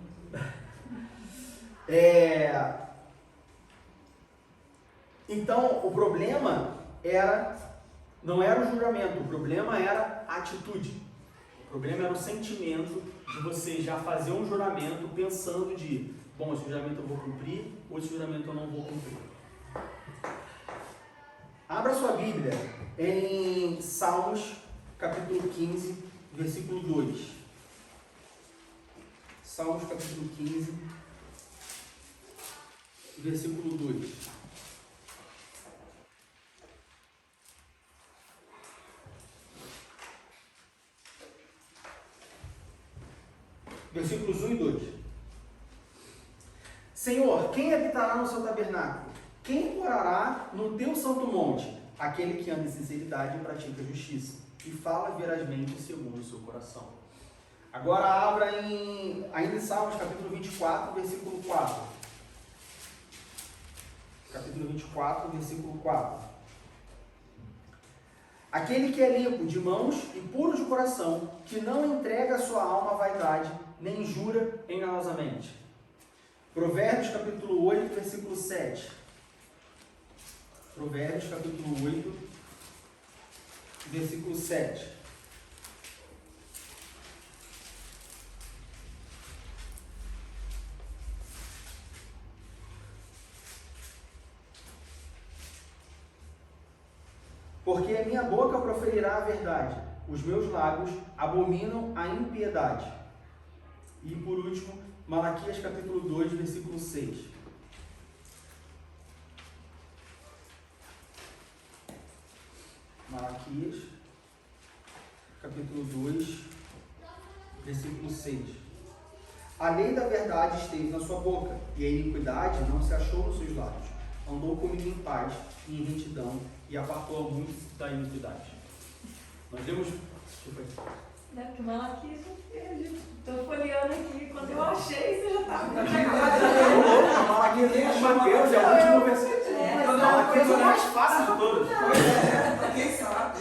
Speaker 1: Então, o problema não era o juramento, o problema era a atitude. O problema era o sentimento de você já fazer um juramento pensando de, bom, esse juramento eu vou cumprir, ou esse juramento eu não vou cumprir. Abra sua Bíblia em Salmos, capítulo 15, versículo 2. Salmos, capítulo 15, versículo 2. Versículos 1 e 2. Senhor, quem habitará no seu tabernáculo? Quem morará no teu santo monte? Aquele que anda em sinceridade e pratica a justiça, e fala verazmente segundo o seu coração. Agora abra ainda em Salmos, capítulo 24, versículo 4. Capítulo 24, versículo 4. Aquele que é limpo de mãos e puro de coração, que não entrega a sua alma à vaidade, nem jura enganosamente. Provérbios, capítulo 8, versículo 7. Provérbios, capítulo 8, versículo 7. Porque a minha boca proferirá a verdade, os meus lábios abominam a impiedade. E por último, Malaquias capítulo 2, versículo 6. Malaquias capítulo 2, versículo 6. A lei da verdade esteve na sua boca, e a iniquidade não se achou nos seus lábios. Andou comigo em paz e em retidão, e apartou a muitos da iniquidade. Nós lemos...
Speaker 2: Né? Porque Malaquias não teve. Estou folheando aqui. Quando eu achei, você já estava.
Speaker 1: Malaquias nem é Mateus, é o último versículo. Malaquias é o mais fácil de todos.
Speaker 6: Quem sabe?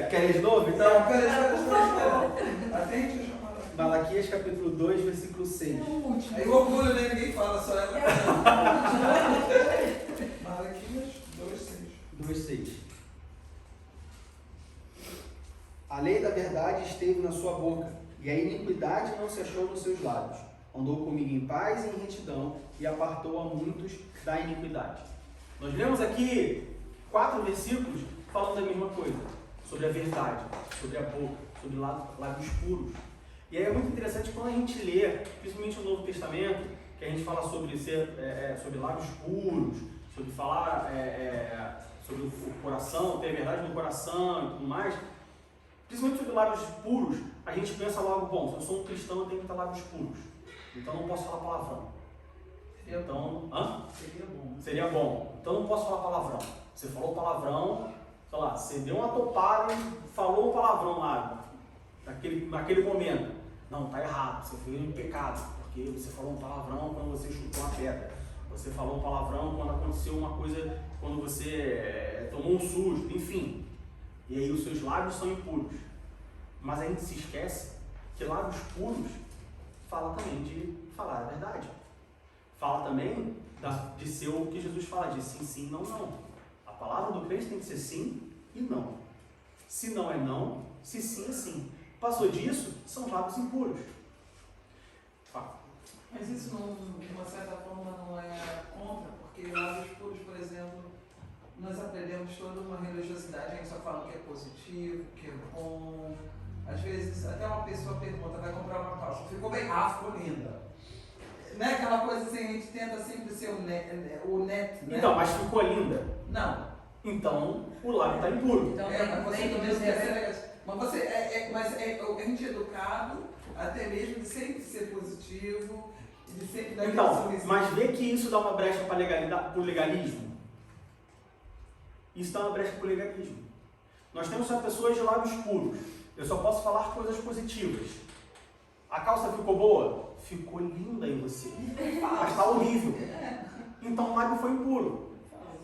Speaker 1: Querem de novo? Então,
Speaker 6: Atende a chamada.
Speaker 1: Malaquias capítulo 2, versículo 6.
Speaker 6: Aí o orgulho, né? Ninguém fala, só ela. Malaquias 2:6.
Speaker 1: 2,6. A lei da verdade esteve na sua boca, e a iniquidade não se achou nos seus lábios. Andou comigo em paz e em retidão, e apartou a muitos da iniquidade. Nós lemos aqui 4 versículos falando da mesma coisa, sobre a verdade, sobre a boca, sobre lábios puros. E aí é muito interessante quando a gente lê, principalmente o Novo Testamento, que a gente fala sobre sobre lábios puros, sobre falar sobre o coração, ter a verdade no coração e tudo mais. Principalmente sobre lábios puros, a gente pensa logo, bom, se eu sou um cristão, eu tenho que ter lábios puros. Então não posso falar palavrão. Seria bom. Então não posso falar palavrão. Você falou palavrão, sei lá, você deu uma topada e falou um palavrão lá, naquele momento. Não, tá errado, você fez um pecado, porque você falou um palavrão quando você chutou uma pedra. Você falou um palavrão quando aconteceu uma coisa, quando você tomou um susto, enfim. E aí os seus lábios são impuros. Mas a gente se esquece que lábios puros fala também de falar a verdade. Fala também de ser o que Jesus fala, de sim, sim, não, não. A palavra do crente tem que ser sim e não. Se não é não, se sim é sim. Passou disso, são lábios impuros. Fala.
Speaker 6: Mas isso, de uma certa forma, não é contra, porque lábios puros, por exemplo, nós aprendemos toda uma religiosidade, a gente só fala que é positivo, que é bom. Às vezes, até uma pessoa pergunta, vai comprar uma calça, ficou bem, ficou linda. Não é aquela coisa assim, a gente tenta sempre ser o net, né?
Speaker 1: Então, mas ficou linda.
Speaker 6: Não.
Speaker 1: Então, o lábio está impuro.
Speaker 2: Então,
Speaker 6: Mas você
Speaker 2: vem do
Speaker 6: também
Speaker 2: Deus
Speaker 6: mas a gente é educado até mesmo de sempre ser positivo, de sempre dar aquele
Speaker 1: Então,
Speaker 6: sorrisinho.
Speaker 1: mas vê que isso dá uma brecha para o legalismo? Isso dá uma brecha para o legalismo. Nós temos só pessoas de lábios puros. Eu só posso falar coisas positivas. A calça ficou boa? Ficou linda em você. Mas está horrível. Então o lábio foi impuro.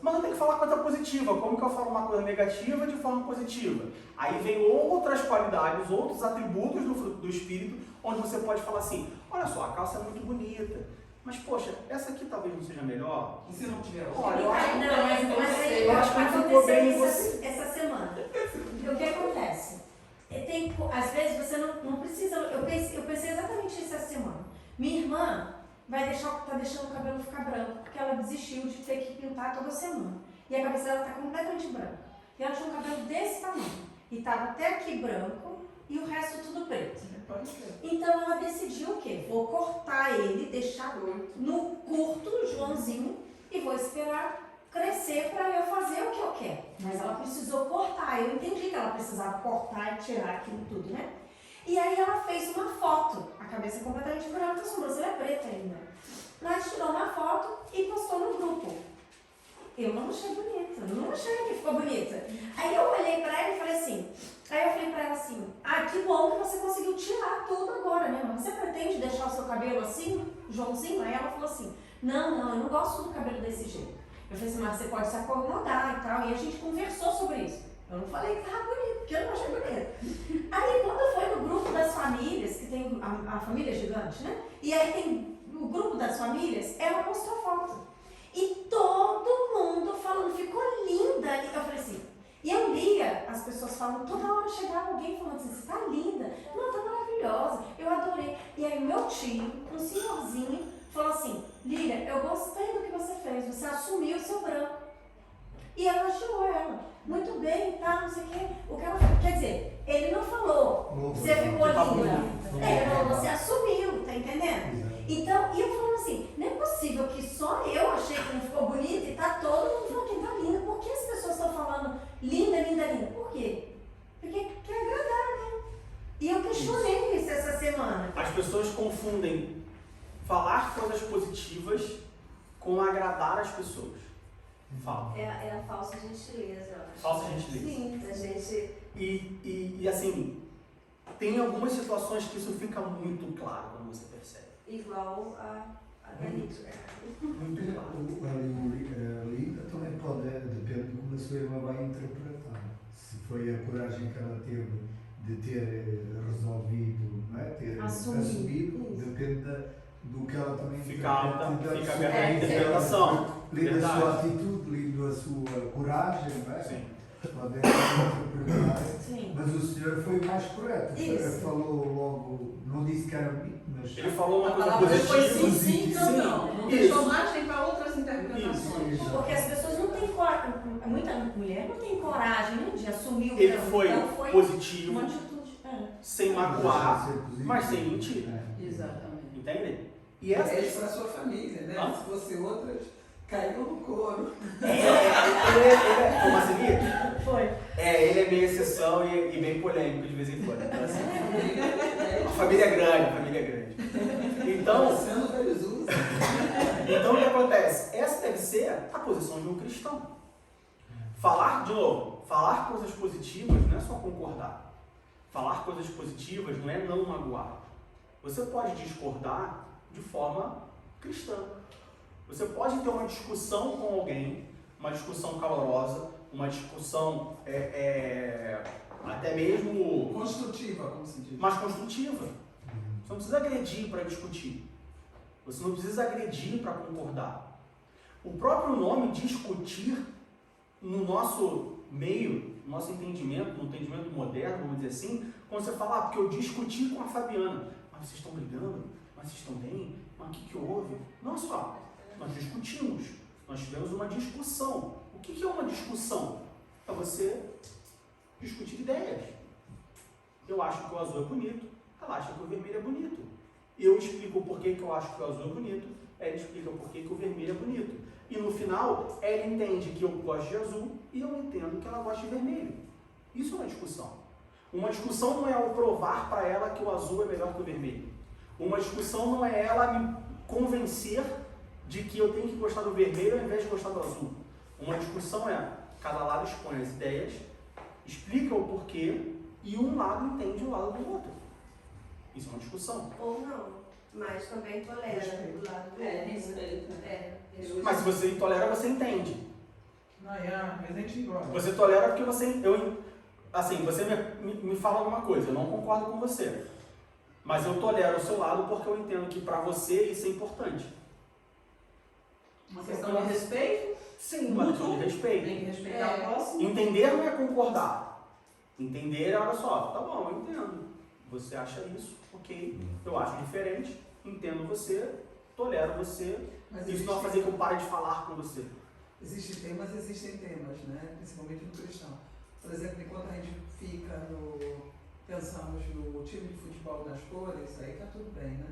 Speaker 1: Mas eu tenho que falar coisa positiva. Como que eu falo uma coisa negativa de forma positiva? Aí vem outras qualidades, outros atributos do fruto do Espírito, onde você pode falar assim, olha só, a calça é muito bonita, mas poxa, essa aqui talvez não seja melhor.
Speaker 6: E se não tiver?
Speaker 1: Olha, eu acho,
Speaker 7: Não, mas aí
Speaker 1: eu acho que não ficou bem em você.
Speaker 7: essa semana. O que acontece? Às vezes você não precisa. Eu pensei exatamente isso essa semana. Minha irmã tá deixando o cabelo ficar branco, porque ela desistiu de ter que pintar toda semana. E a cabeça dela está completamente branca. E ela tinha um cabelo desse tamanho. E estava até aqui branco e o resto tudo preto. Então ela decidiu o quê? Vou cortar ele, deixar no curto, Joãozinho, e vou esperar crescer para eu fazer o que eu quero. Mas ela precisou cortar. Eu entendi que ela precisava cortar e tirar aquilo tudo, né? E aí ela fez uma foto, a cabeça completamente branca, a sobrancelha preta ainda. Ela tirou uma foto e postou no grupo. Eu não achei bonita, não achei que ficou bonita. Aí eu olhei pra ela e falei assim, eu falei pra ela assim, que bom que você conseguiu tirar tudo agora, né? Mas você pretende deixar o seu cabelo assim, Joãozinho? Aí ela falou assim, não, eu não gosto do cabelo desse jeito. Eu falei assim, mas você pode se acomodar e tal, e a gente conversou sobre isso. Eu não falei que estava bonito, porque eu não achei bonito. Aí quando foi no grupo das famílias, que tem a família gigante, né? E aí tem o grupo das famílias, ela postou foto. E todo mundo falando, ficou linda. Eu falei assim, e eu lia as pessoas falando, toda hora chegava alguém falando assim, você tá linda, não, tá maravilhosa, eu adorei. E aí meu tio, um senhorzinho, falou assim, Lília, eu gostei do que você fez, você assumiu o seu branco. E elogiou ela, muito bem, tá, não sei o quê. O que ela falou, quer dizer, ele não falou, você ficou linda. Ele falou, você assumiu, tá entendendo? Então, e eu falando assim, não é possível que só eu achei que não ficou bonita e tá todo mundo falando que tá linda. Por que as pessoas estão falando linda, linda, linda? Por quê? Porque quer agradar, né? E eu questionei isso essa semana.
Speaker 1: As pessoas confundem falar coisas positivas com agradar as pessoas. Fala.
Speaker 5: É a falsa gentileza, eu acho.
Speaker 1: Falsa gentileza.
Speaker 5: Sim, da gente.
Speaker 1: E assim, tem algumas situações que isso fica muito claro quando você percebe.
Speaker 5: Igual a Danite, né?
Speaker 1: Muito claro.
Speaker 3: A Linda também pode, depende de como a sua irmã vai interpretar. Se foi a coragem que ela teve de ter resolvido, não é? Ter assumido, depende do que ela também
Speaker 1: Fica aberta a
Speaker 3: interpreta.
Speaker 1: interpretação.
Speaker 3: Linda a sua atitude, linda a sua coragem, não é?
Speaker 1: Sim.
Speaker 3: Pode interpretar.
Speaker 7: Sim.
Speaker 3: Mas o senhor foi mais correto.
Speaker 7: Isso.
Speaker 3: Falou logo, não disse que era bonito, mas.
Speaker 1: Ele falou uma
Speaker 2: A
Speaker 1: coisa
Speaker 2: palavra
Speaker 1: positiva.
Speaker 2: foi sim, não. Não
Speaker 1: Isso.
Speaker 2: deixou margem para outras interpretações.
Speaker 3: Isso.
Speaker 7: Porque as pessoas não têm coragem, muita mulher não tem coragem, né, de assumir o
Speaker 1: Ele
Speaker 7: branco.
Speaker 1: foi
Speaker 7: Então foi
Speaker 1: positivo,
Speaker 7: uma atitude.
Speaker 1: sem magoar, mas sem mentir.
Speaker 2: Exatamente.
Speaker 1: Entende? E essa
Speaker 6: É isso para a sua família, né?
Speaker 1: Ah.
Speaker 6: Se fosse outras, caiu no couro.
Speaker 1: como assim?
Speaker 7: Foi.
Speaker 1: Ele é meio exceção e bem polêmico de vez em quando. Então, assim, a família é grande. Então,
Speaker 6: Sendo que eles usam.
Speaker 1: então o que acontece? Essa deve ser a posição de um cristão. Falar, de novo, falar coisas positivas não é só concordar. Falar coisas positivas não é não magoar. Você pode discordar de forma cristã. Você pode ter uma discussão com alguém, uma discussão calorosa, uma discussão até mesmo
Speaker 6: Construtiva, como se diz.
Speaker 1: mais construtiva. Você não precisa agredir para discutir. Você não precisa agredir para concordar. O próprio nome discutir, no nosso meio, no nosso entendimento, no entendimento moderno, vamos dizer assim, quando você fala, porque eu discuti com a Fabiana. Mas vocês estão brigando? Mas vocês estão bem? Mas o que houve? Não só. Nós discutimos. Nós tivemos uma discussão. O que é uma discussão? É você discutir ideias. Eu acho que o azul é bonito. Ela acha que o vermelho é bonito. Eu explico o porquê que eu acho que o azul é bonito. Ela explica o porquê que o vermelho é bonito. E no final, ela entende que eu gosto de azul e eu entendo que ela gosta de vermelho. Isso é uma discussão. Uma discussão não é eu provar para ela que o azul é melhor que o vermelho. Uma discussão não é ela me convencer de que eu tenho que gostar do vermelho ao invés de gostar do azul. Uma discussão é cada lado expõe as ideias, explica o porquê e um lado entende o lado do outro. Isso é uma discussão.
Speaker 5: Ou não, mas também tolera do lado do outro.
Speaker 2: Respeito.
Speaker 5: Respeito.
Speaker 1: Mas se você tolera, você entende.
Speaker 6: Não, mas a gente engorda.
Speaker 1: Você tolera porque você me fala alguma coisa, eu não concordo com você. Mas eu tolero o seu lado porque eu entendo que para você isso é importante.
Speaker 2: Uma questão de respeito.
Speaker 1: Sim, uma questão de respeito.
Speaker 2: Tem que respeitar o próximo.
Speaker 1: Entender não é concordar. Entender é, olha só, tá bom, eu entendo. Você acha isso, ok. Eu acho diferente, entendo você, tolero você.
Speaker 6: Mas
Speaker 1: Isso não vai fazer que eu pare de falar com você.
Speaker 6: Existem temas, né? Principalmente no cristão. Por exemplo, enquanto a gente fica pensamos no time de futebol nas cores, aí tá tudo bem, né?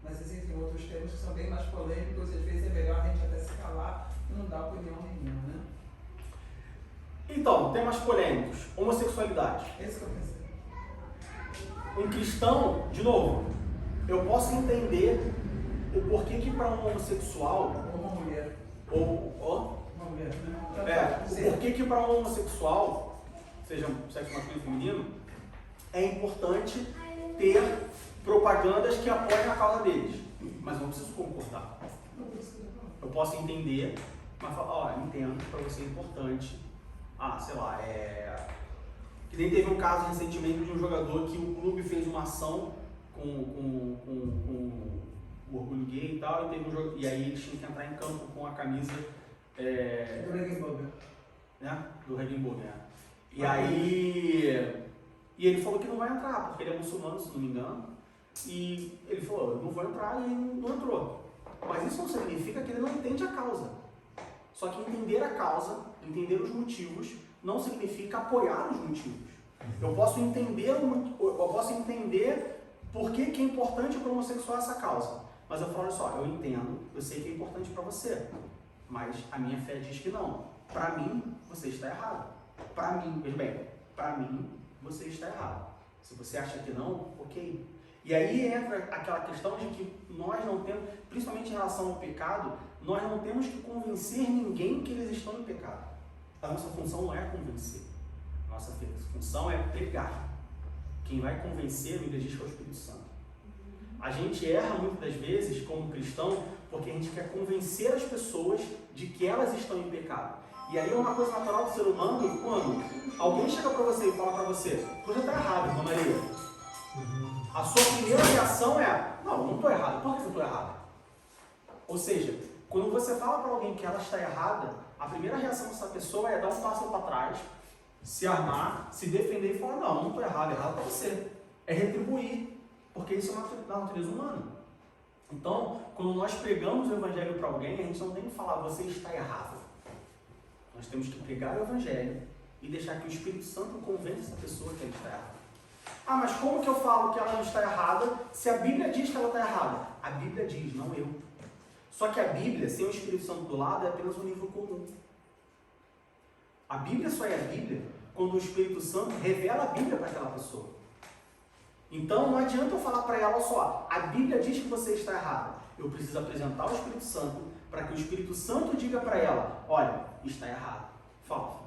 Speaker 6: Mas existem outros temas que são bem mais polêmicos e às vezes é melhor a gente até se calar e não dar opinião nenhuma, né?
Speaker 1: Então, temas polêmicos. Homossexualidade.
Speaker 6: Esse que eu pensei.
Speaker 1: Um cristão, de novo, eu posso entender o porquê que para um homossexual,
Speaker 6: Ou uma mulher.
Speaker 1: uma
Speaker 6: mulher, né?
Speaker 1: o porquê que para um homossexual, seja sexo masculino ou feminino, é importante ter propagandas que apoiem a causa deles. Mas eu não preciso concordar. Eu posso entender, mas falar, entendo que para você é importante. Sei lá, que nem teve um caso recentemente de um jogador que o clube fez uma ação com o orgulho gay e tal, e aí eles tinham que entrar em campo com a camisa
Speaker 6: Do Regenbogen.
Speaker 1: né? Do Regenbogen, né? E aí ele falou que não vai entrar, porque ele é muçulmano, se não me engano, e ele falou, eu não vou entrar, e ele não entrou. Mas isso não significa que ele não entende a causa. Só que entender a causa, entender os motivos, não significa apoiar os motivos. Eu posso entender por que é importante para o homossexual essa causa. Mas eu falo, olha só, eu entendo, eu sei que é importante para você, mas a minha fé diz que não. Para mim, você está errado. Para mim, veja bem, para mim, você está errado. Se você acha que não, ok. E aí entra aquela questão de que nós não temos, principalmente em relação ao pecado, nós não temos que convencer ninguém que eles estão em pecado. A nossa função não é convencer. A nossa função é pregar. Quem vai convencer, a Bíblia diz que é o Espírito Santo. A gente erra muitas das vezes, como cristão, porque a gente quer convencer as pessoas de que elas estão em pecado. E aí é uma coisa natural do ser humano, quando alguém chega para você e fala para você, você está errado, irmã Maria. A sua primeira reação é, não estou errado. Por que eu estou errado? Ou seja, quando você fala para alguém que ela está errada, a primeira reação dessa pessoa é dar um passo para trás, se armar, se defender e falar, não estou errado, errado para você. É retribuir, porque isso é da natureza humana. Então, quando nós pregamos o Evangelho para alguém, a gente não tem que falar, você está errado. Nós temos que pregar o Evangelho e deixar que o Espírito Santo convença essa pessoa que ela está errada. Mas como que eu falo que ela não está errada se a Bíblia diz que ela está errada? A Bíblia diz, não eu. Só que a Bíblia, sem o Espírito Santo do lado, é apenas um livro comum. A Bíblia só é a Bíblia quando o Espírito Santo revela a Bíblia para aquela pessoa. Então não adianta eu falar para ela, olha só, a Bíblia diz que você está errada. Eu preciso apresentar o Espírito Santo para que o Espírito Santo diga para ela, olha, está errado. Fala.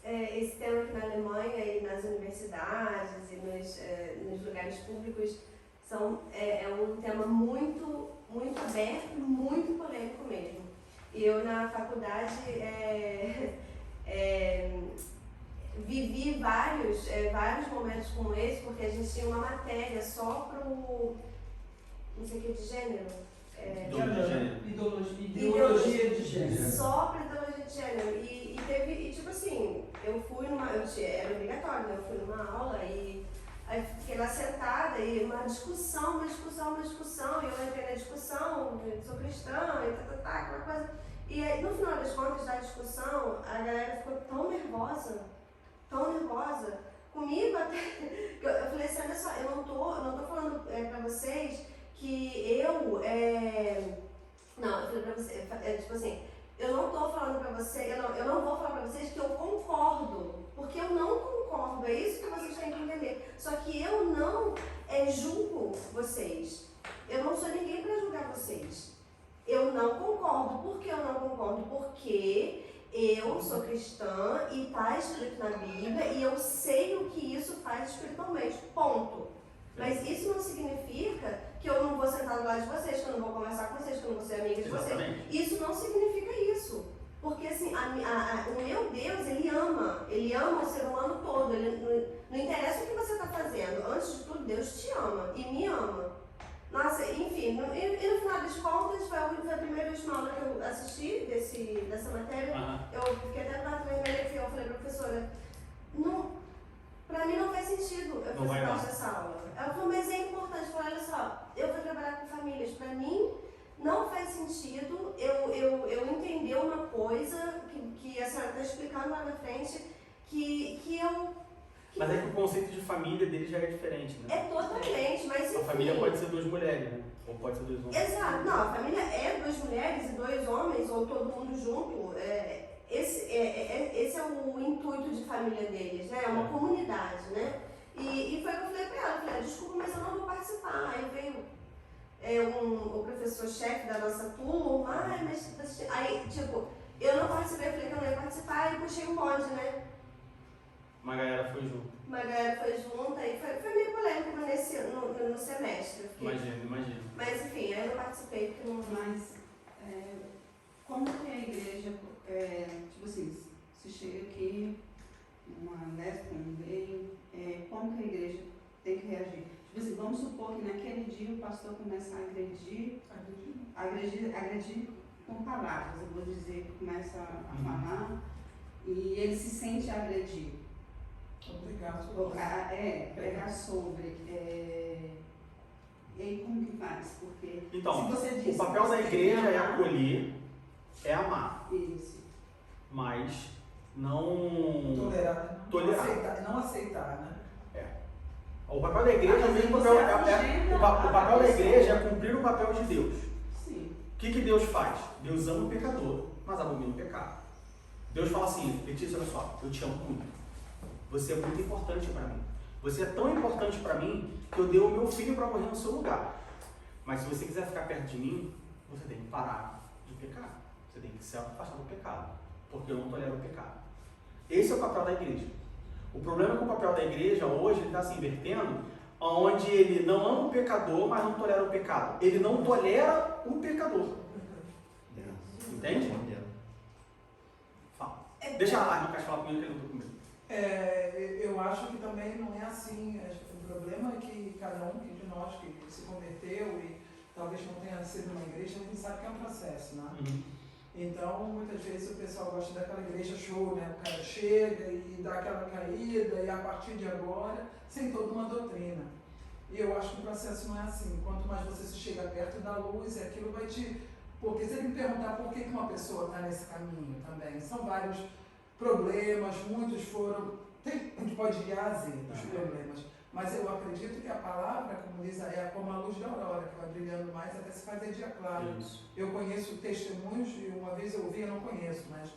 Speaker 5: esse tema aqui na Alemanha e nas universidades e nos lugares públicos é um tema muito, muito aberto, muito polêmico mesmo. E eu na faculdade vivi vários momentos como esse, porque a gente tinha uma matéria só pro, não sei o que, de gênero.
Speaker 6: Ideologia de gênero.
Speaker 5: Só para ideologia de gênero. E teve, tipo assim, era obrigatório, né? Eu fui numa aula e aí fiquei lá sentada e uma discussão, e eu entrei na discussão, sou cristã, e aquela coisa. E aí, no final das contas da discussão, a galera ficou tão nervosa comigo até, que eu falei assim, olha só, eu não tô falando pra vocês que eu falei pra vocês, tipo assim, eu não tô falando pra vocês, eu não vou falar pra vocês que eu concordo, porque eu não concordo, é isso que vocês têm que entender. Só que eu não julgo vocês, eu não sou ninguém pra julgar vocês. Eu não concordo. Por que eu não concordo? Porque eu sou cristã e está escrito na Bíblia e eu sei o que isso faz espiritualmente. Ponto. Mas isso não significa que eu não vou sentar do lado de vocês, que eu não vou conversar com vocês, que eu não vou ser amiga de vocês. Isso não significa isso. Porque assim, o meu Deus, Ele ama o ser humano todo. Não interessa o que você está fazendo. Antes de tudo, Deus te ama e me ama. Nossa, enfim, e no final das contas, foi a primeira e última aula que eu assisti dessa matéria. Eu fiquei até na vermelha que eu falei, professora, pra mim não faz sentido eu fazer parte dessa aula. Ela falou, mas é importante. Eu falei, olha só, eu vou trabalhar com famílias. Pra mim, não faz sentido eu entender uma coisa que a senhora está explicando lá na frente,
Speaker 1: Mas é que o conceito de família dele já é diferente, né?
Speaker 5: É totalmente, mas enfim.
Speaker 1: A família pode ser 2 mulheres, né? Ou pode ser 2 homens.
Speaker 5: Exato, não, a família é 2 mulheres e 2 homens, ou todo mundo junto. Esse é o intuito de família deles, né? É uma comunidade, né? E foi o que eu falei pra ela, falei, desculpa, mas eu não vou participar. Aí veio o professor-chefe da nossa turma, aí, tipo, eu não participei, eu falei que eu não ia participar e puxei um bonde, né?
Speaker 1: Uma galera foi junto.
Speaker 5: E foi meio polêmico no semestre.
Speaker 1: Imagino.
Speaker 5: Mas enfim, aí eu não participei porque não.
Speaker 4: Mas como que a igreja, tipo assim, se chega aqui, uma lésbica, um gay, como que a igreja tem que reagir? Tipo assim, vamos supor que naquele dia o pastor começa a agredir com palavras, eu vou dizer, começa a falar e ele se sente agredido. Pregar sobre. E aí como que faz? Porque
Speaker 1: então,
Speaker 4: se você diz
Speaker 1: o papel da igreja é acolher, é amar.
Speaker 4: Isso.
Speaker 1: Mas não
Speaker 6: Tolerar. Não aceitar, né?
Speaker 1: O papel da igreja o papel da igreja é cumprir o papel de Deus.
Speaker 4: Sim.
Speaker 1: O que Deus faz? Deus ama o pecador, mas abomina o pecado. Deus fala assim, Letícia, olha só, eu te amo muito. Você é muito importante para mim. Você é tão importante para mim que eu dei o meu filho para morrer no seu lugar. Mas se você quiser ficar perto de mim, você tem que parar de pecar. Você tem que se afastar do pecado. Porque eu não tolero o pecado. Esse é o papel da igreja. O problema é que o papel da igreja hoje está se invertendo, onde ele não ama o pecador, mas não tolera o pecado. Ele não tolera o pecador. Entende? Fala. Deixa a Ricardo falar comigo que ele não estou comigo.
Speaker 6: Eu acho que também não é assim. O problema é que cada um de nós que se converteu e talvez não tenha sido uma igreja, a gente sabe que é um processo, né? Então, muitas vezes o pessoal gosta daquela igreja show, né? O cara chega e dá aquela caída e a partir de agora, sem toda uma doutrina. E eu acho que o processo não é assim. Quanto mais você se chega perto da luz, aquilo vai te... Porque se ele me perguntar por que uma pessoa está nesse caminho também, são vários problemas, muitos foram... a gente pode ir a Z dos problemas, mas eu acredito que a palavra, como diz, é como a luz da aurora, que vai brilhando mais até se fazer dia claro.
Speaker 1: Isso.
Speaker 6: Eu conheço testemunhos, e uma vez eu ouvi, eu não conheço, mas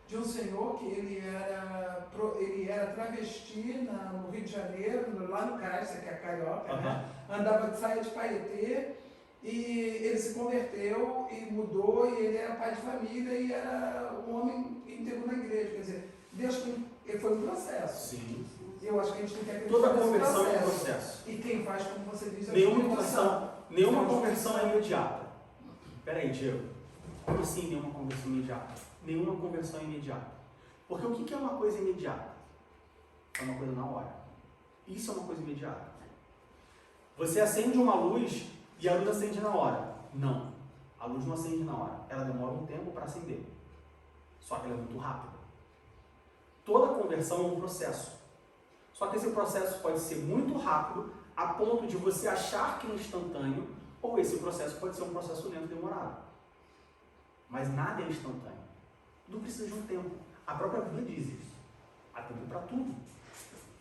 Speaker 6: de um senhor que ele era travesti no Rio de Janeiro, lá no Caixa, que é carioca, né? Andava de saia de paetê, e ele se converteu e mudou, e ele era pai de família e era um homem íntegro na igreja. Quer dizer, Deus tem foi um processo.
Speaker 1: Sim.
Speaker 6: Eu acho que a gente tem que acreditar
Speaker 1: Toda
Speaker 6: nesse
Speaker 1: conversão é um processo.
Speaker 6: E quem faz, como você diz, é a
Speaker 1: Nenhuma conversão é imediata. Peraí, Diego. Como assim nenhuma conversão imediata? Nenhuma conversão é imediata. Porque o que é uma coisa imediata? É uma coisa na hora. Isso é uma coisa imediata. Você acende uma luz e a luz acende na hora. Não. A luz não acende na hora. Ela demora um tempo para acender. Só que ela é muito rápida. Toda conversão é um processo. Só que esse processo pode ser muito rápido a ponto de você achar que é instantâneo, ou esse processo pode ser um processo lento e demorado. Mas nada é instantâneo. Tudo precisa de um tempo. A própria Bíblia diz isso. Há tempo para tudo.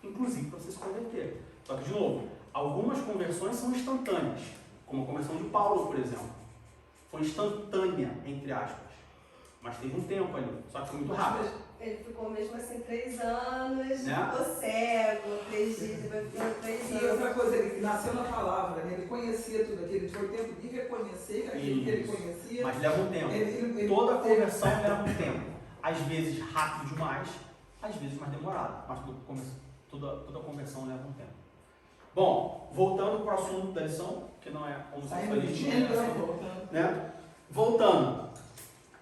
Speaker 1: Inclusive para você se converter. Só que, de novo, algumas conversões são instantâneas. Como a conversão de Paulo, por exemplo. Foi instantânea, entre aspas. Mas teve um tempo ali. Só que foi muito rápido.
Speaker 5: Ele ficou mesmo assim 3 anos,
Speaker 1: Né?
Speaker 5: ficou cego, 3 dias, depois ficou 3
Speaker 6: E
Speaker 5: anos.
Speaker 6: outra coisa, ele nasceu na palavra, né? Ele conhecia tudo aquilo, foi tempo de reconhecer aquilo que ele
Speaker 1: Isso.
Speaker 6: conhecia.
Speaker 1: Mas leva um tempo. Toda conversão leva um tempo. Às vezes rápido demais, às vezes mais demorado. Mas toda conversão leva um tempo. Bom, voltando para o assunto da lição, que não é homossexualismo, né? Voltando.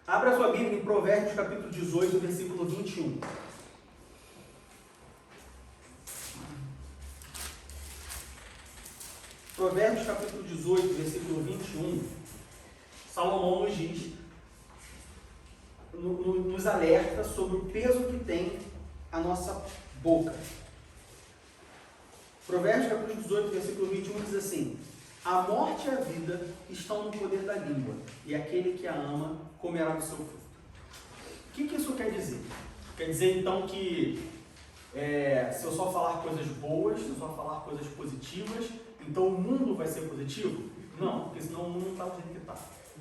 Speaker 1: Abra sua Bíblia em Provérbios capítulo 18, versículo 21. Provérbios capítulo 18, versículo 21. Salomão nos diz, nos alerta sobre o peso que tem a nossa boca. Provérbios capítulo 18, versículo 21 diz assim: a morte e a vida estão no poder da língua, e aquele que a ama comerá do seu fruto. O que isso quer dizer? Quer dizer então que se eu só falar coisas boas, se eu só falar coisas positivas, então o mundo vai ser positivo? Não, porque senão o mundo não está do jeito que está.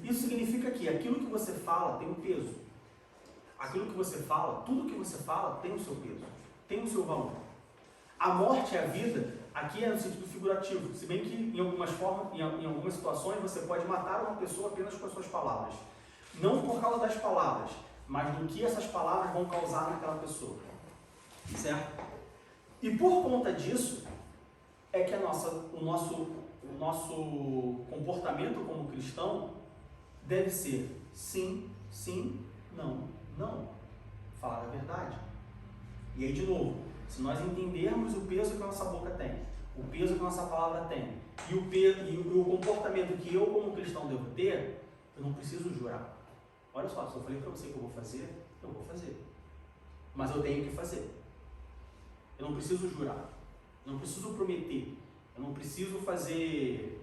Speaker 1: Isso significa que aquilo que você fala tem um peso. Aquilo que você fala, tudo que você fala tem o seu peso, tem o seu valor. A morte e a vida, aqui é no sentido figurativo, se bem que em algumas situações você pode matar uma pessoa apenas com as suas palavras. Não por causa das palavras, mas do que essas palavras vão causar naquela pessoa. Certo? E por conta disso, é que o nosso comportamento como cristão deve ser sim, sim, não, não. Falar a verdade. E aí, de novo, se nós entendermos o peso que a nossa boca tem, o peso que a nossa palavra tem, e o comportamento que eu como cristão devo ter, eu não preciso jurar. Olha só, se eu falei para você que eu vou fazer, eu vou fazer. Mas eu tenho que fazer. Eu não preciso jurar. Eu não preciso prometer. Eu não preciso fazer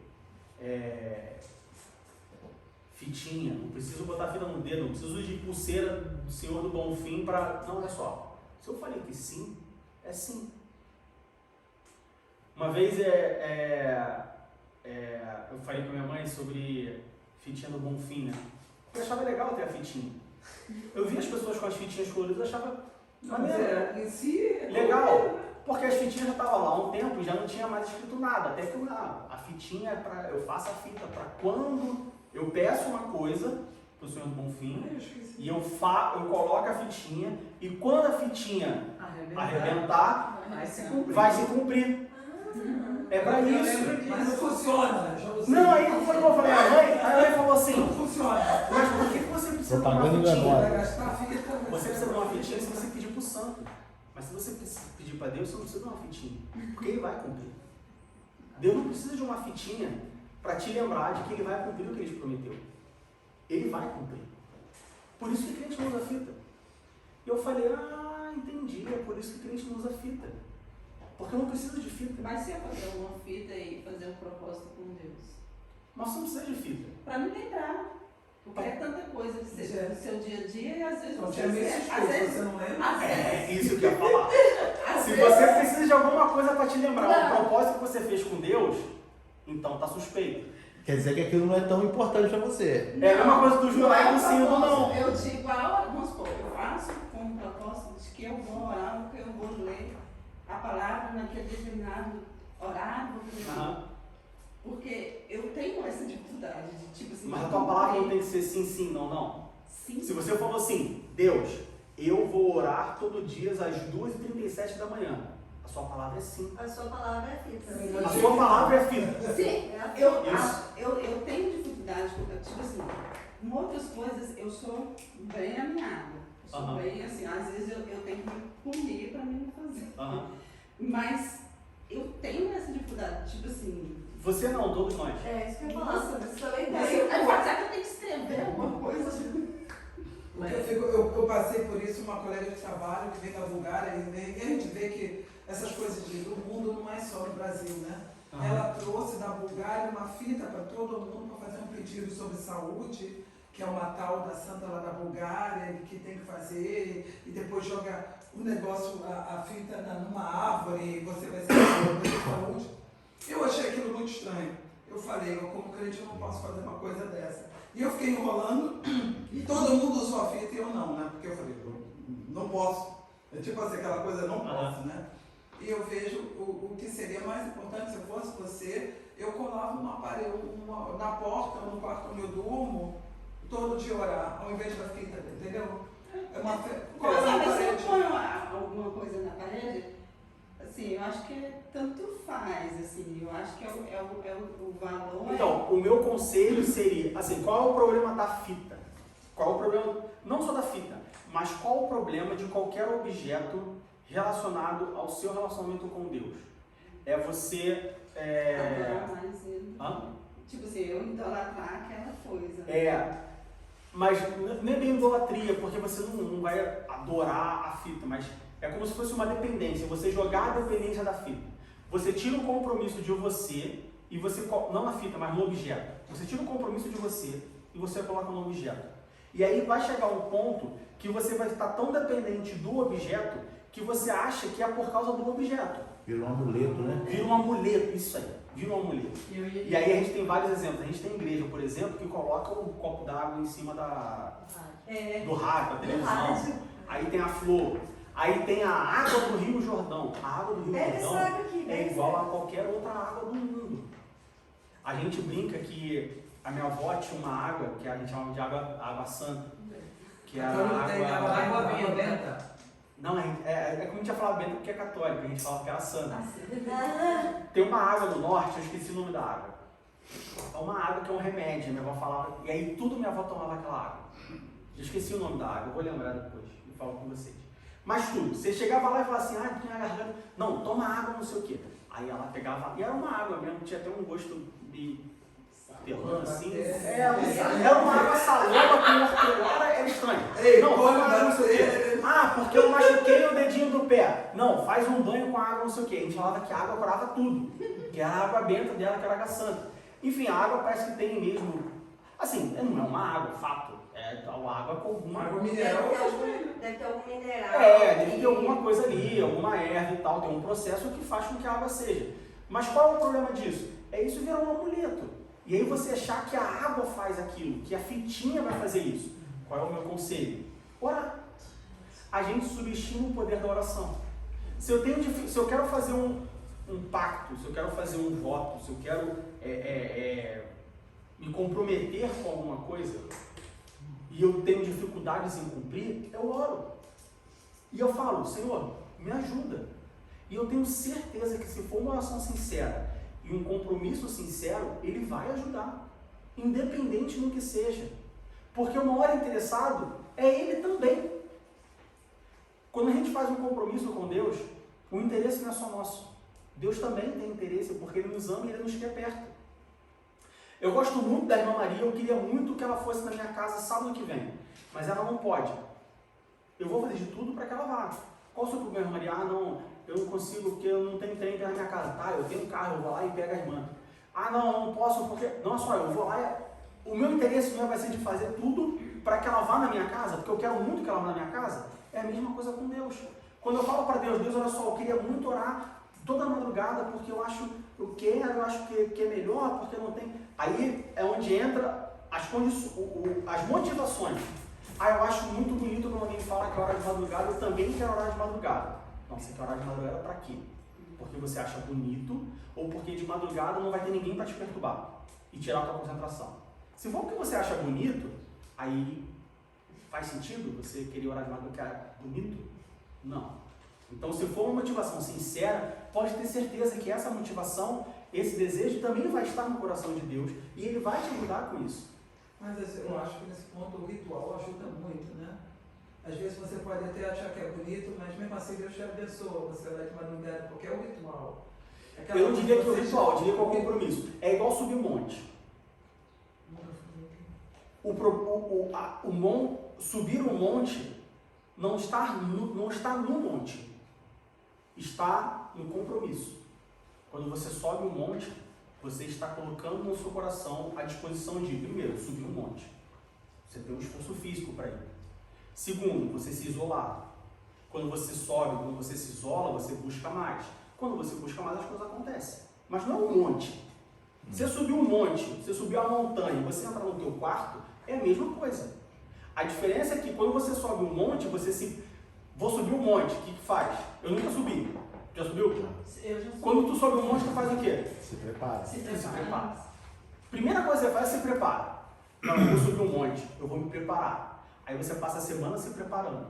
Speaker 1: fitinha. Não preciso botar fita no dedo. Não preciso de pulseira do Senhor do Bom Fim para... Não, olha só. Se eu falei que sim, é sim. Uma vez eu falei com a minha mãe sobre fitinha do Bom Fim, né? Eu achava legal ter a fitinha. Eu via as pessoas com as fitinhas coloridas e achava maneiro.
Speaker 6: Em si,
Speaker 1: Legal, porque as fitinhas já estavam lá há um tempo e já não tinha mais escrito nada. Até que a fitinha é para... Eu faço a fita para quando eu peço uma coisa para o Senhor do Bom Fim e eu coloco a fitinha e quando a fitinha arrebentar, vai se cumprir. É para isso.
Speaker 6: Mas não funciona.
Speaker 1: Não, aí quando eu falei a mãe, a mãe falou assim,
Speaker 6: Não funciona.
Speaker 1: mas por que você precisa de uma
Speaker 8: Propaganda
Speaker 1: fitinha?
Speaker 8: enganosa.
Speaker 6: Vai gastar fita.
Speaker 1: Você precisa de uma fitinha se você pedir para o santo. Mas se você pedir para Deus, você não precisa de uma fitinha. Porque Ele vai cumprir. Deus não precisa de uma fitinha para te lembrar de que Ele vai cumprir o que Ele te prometeu. Ele vai cumprir. Por isso que crente não usa fita. E eu falei, entendi, é por isso que crente não usa fita. Porque eu não preciso de fita.
Speaker 4: Mas se eu fazer uma fita e fazer um propósito com Deus?
Speaker 1: Mas você não precisa de fita.
Speaker 4: Para me lembrar. Porque é tanta coisa que você no seu dia a dia e às vezes
Speaker 6: Não
Speaker 4: você
Speaker 6: tinha meses
Speaker 4: às
Speaker 6: coisas,
Speaker 4: vezes,
Speaker 6: você não lembra?
Speaker 4: às vezes,
Speaker 1: É isso que eu ia falar.
Speaker 4: às
Speaker 1: Se
Speaker 4: vezes-
Speaker 1: você precisa de alguma coisa para te lembrar,
Speaker 4: Não.
Speaker 1: um propósito que você fez com Deus, então tá suspeito.
Speaker 8: Quer dizer que aquilo não é tão importante pra você.
Speaker 1: É a mesma coisa do jurar e do sim ou do
Speaker 4: propósito.
Speaker 1: não.
Speaker 4: Eu digo, vamos supor, eu faço com o propósito de que eu vou orar, que eu vou ler a palavra naquele determinado horário,
Speaker 1: Aham.
Speaker 4: porque eu tenho essa dificuldade de tipo assim.
Speaker 1: Mas a tua palavra não tem que ser sim, sim, não, não.
Speaker 4: Sim.
Speaker 1: Se você falou assim, Deus, Eu vou orar todo dia às 2h37 da manhã. A sua palavra é sim.
Speaker 5: A sua palavra é fita.
Speaker 1: A sua palavra é fita.
Speaker 4: Sim,
Speaker 5: É a
Speaker 4: eu tenho dificuldade, porque, tipo assim, em outras coisas eu sou bem alinhada. Eu sou bem assim, às vezes eu tenho que me punir pra mim fazer. Mas eu tenho essa dificuldade, tipo assim.
Speaker 1: Você não, todos nós.
Speaker 5: É, isso que eu ia falar.
Speaker 4: Nossa,
Speaker 5: Você também
Speaker 4: Mas
Speaker 5: tem.
Speaker 4: eu será que eu tenho que escrever alguma coisa?
Speaker 6: Eu passei por isso, uma colega de trabalho que veio da Bulgária, e a gente vê que essas coisas do mundo não é só no Brasil, né? Ela trouxe da Bulgária uma fita para todo mundo para fazer um pedido sobre saúde, que é uma tal da santa lá da Bulgária, que tem que fazer, e depois joga o negócio, a fita numa árvore, e você vai ser de saúde. Eu achei aquilo muito estranho. Eu falei, eu como crente eu não posso fazer uma coisa dessa. E eu fiquei enrolando, e todo mundo usou a fita e eu não, né? Porque eu falei, eu não posso. É tipo assim, aquela coisa, não posso, né? E eu vejo o que seria mais importante se eu fosse você, eu colava um aparelho na porta, no quarto onde eu durmo, todo dia orar, ao invés da fita, entendeu? É uma
Speaker 4: Mas se eu ponho alguma coisa na parede, assim, eu acho que tanto faz, assim, eu acho que o valor.
Speaker 1: Então, o meu conselho seria, assim, qual é o problema da fita? Qual é o problema, não só da fita, mas qual o problema de qualquer objeto relacionado ao seu relacionamento com Deus? É você...
Speaker 4: Adorar mais ele. Tipo assim, eu idolatrar aquela coisa.
Speaker 1: Mas nem bem idolatria, porque você não vai adorar a fita, mas é como se fosse uma dependência, você jogar a dependência da fita. Você tira o compromisso de você, e você, não na fita, mas no objeto. Você tira o compromisso de você e você coloca no objeto. E aí vai chegar um ponto que você vai estar tão dependente do objeto que você acha que é por causa do objeto.
Speaker 8: Vira um amuleto, né?
Speaker 1: Vira um amuleto, isso aí. Vira um amuleto. E aí a gente tem vários exemplos. A gente tem igreja, por exemplo, que coloca o copo d'água em cima do rádio, da televisão. Aí tem a flor. Aí tem a água do Rio Jordão. A água do Rio Jordão é igual a qualquer outra água do mundo. A gente brinca que a minha avó tinha uma água que a gente chama de água santa. Que é a
Speaker 6: água benta.
Speaker 1: Não, é como a gente ia falar benta porque é católica, a gente fala que era santa. Tem uma água no norte, eu esqueci o nome da água. É uma água que é um remédio, minha avó falava, e aí tudo minha avó tomava aquela água. Eu esqueci o nome da água, eu vou lembrar depois e falo com vocês. Mas tudo, você chegava lá e falava assim, tem a garganta, não, toma água, não sei o quê. Aí ela pegava, e era uma água mesmo, tinha até um gosto de hortelã, assim. Era uma água salada com hortelã, era estranho. Não, toma água, não sei o quê. Porque eu machuquei o dedinho do pé. Não, faz um banho com água, não sei o quê. A gente falava que a água curava tudo. Que era a água benta dela, que era água santa. Enfim, a água parece que tem mesmo. Assim, não é uma água, fato. É uma água com alguma.
Speaker 6: Água mineral.
Speaker 5: Deve ter algum mineral.
Speaker 1: Deve ter alguma coisa ali, alguma erva e tal. Tem um processo que faz com que a água seja. Mas qual é o problema disso? É isso virar um amuleto. E aí você achar que a água faz aquilo, que a fitinha vai fazer isso. Qual é o meu conselho? Orar. A gente subestima o poder da oração. Se eu quero fazer um pacto, se eu quero fazer um voto, se eu quero me comprometer com alguma coisa e eu tenho dificuldades em cumprir, eu oro. E eu falo, Senhor, me ajuda. E eu tenho certeza que se for uma oração sincera e um compromisso sincero, Ele vai ajudar. Independente do que seja. Porque o maior interessado é Ele também. Quando a gente faz um compromisso com Deus, o interesse não é só nosso. Deus também tem interesse, porque Ele nos ama e Ele nos quer perto. Eu gosto muito da irmã Maria, eu queria muito que ela fosse na minha casa sábado que vem, mas ela não pode. Eu vou fazer de tudo para que ela vá. Qual o seu problema, irmã Maria? Não, eu não consigo porque eu não tenho trem na minha casa. Tá, eu tenho um carro, eu vou lá e pego a irmã. Não posso porque... Não, só eu vou lá e... O meu interesse mesmo vai ser de fazer tudo para que ela vá na minha casa, porque eu quero muito que ela vá na minha casa. É a mesma coisa com Deus. Quando eu falo para Deus, olha só, eu queria muito orar toda madrugada, porque eu acho que é melhor, porque não tem... Aí é onde entra as motivações. Eu acho muito bonito quando alguém fala que hora de madrugada, eu também quero orar de madrugada. Não, você quer orar de madrugada para quê? Porque você acha bonito, ou porque de madrugada não vai ter ninguém para te perturbar e tirar a tua concentração. Se for porque você acha bonito, aí Faz sentido você querer orar de madrugada bonito? Não. Então, se for uma motivação sincera, pode ter certeza que essa motivação, esse desejo também vai estar no coração de Deus e Ele vai te ajudar com isso.
Speaker 6: Mas eu acho que nesse ponto o ritual ajuda muito, né? Às vezes você pode até achar que é bonito, mas mesmo assim Deus te abençoa, você vai de madrugada, porque é o ritual. Aquela
Speaker 1: Eu não diria que é o
Speaker 6: você
Speaker 1: ritual, eu diria que é o
Speaker 6: já-
Speaker 1: compromisso. É igual subir um monte. Subir um monte não está no monte, está no compromisso. Quando você sobe um monte, você está colocando no seu coração a disposição de, primeiro, subir um monte. Você tem um esforço físico para ir. Segundo, você se isolar. Quando você sobe, quando você se isola, você busca mais. Quando você busca mais, as coisas acontecem. Mas não é um monte. Você subiu um monte, você subiu a montanha, você entra no teu quarto, é a mesma coisa. A diferença é que quando você sobe um monte, vou subir um monte, o que faz? Eu nunca subi. Já subiu?
Speaker 2: Eu já sou.
Speaker 1: Quando tu sobe um monte, tu faz o quê?
Speaker 8: Se prepara.
Speaker 2: Se
Speaker 1: Se
Speaker 2: prepara.
Speaker 1: prepara. Primeira coisa que você faz é se prepara. Não, eu vou subir um monte, eu vou me preparar. Aí você passa a semana se preparando.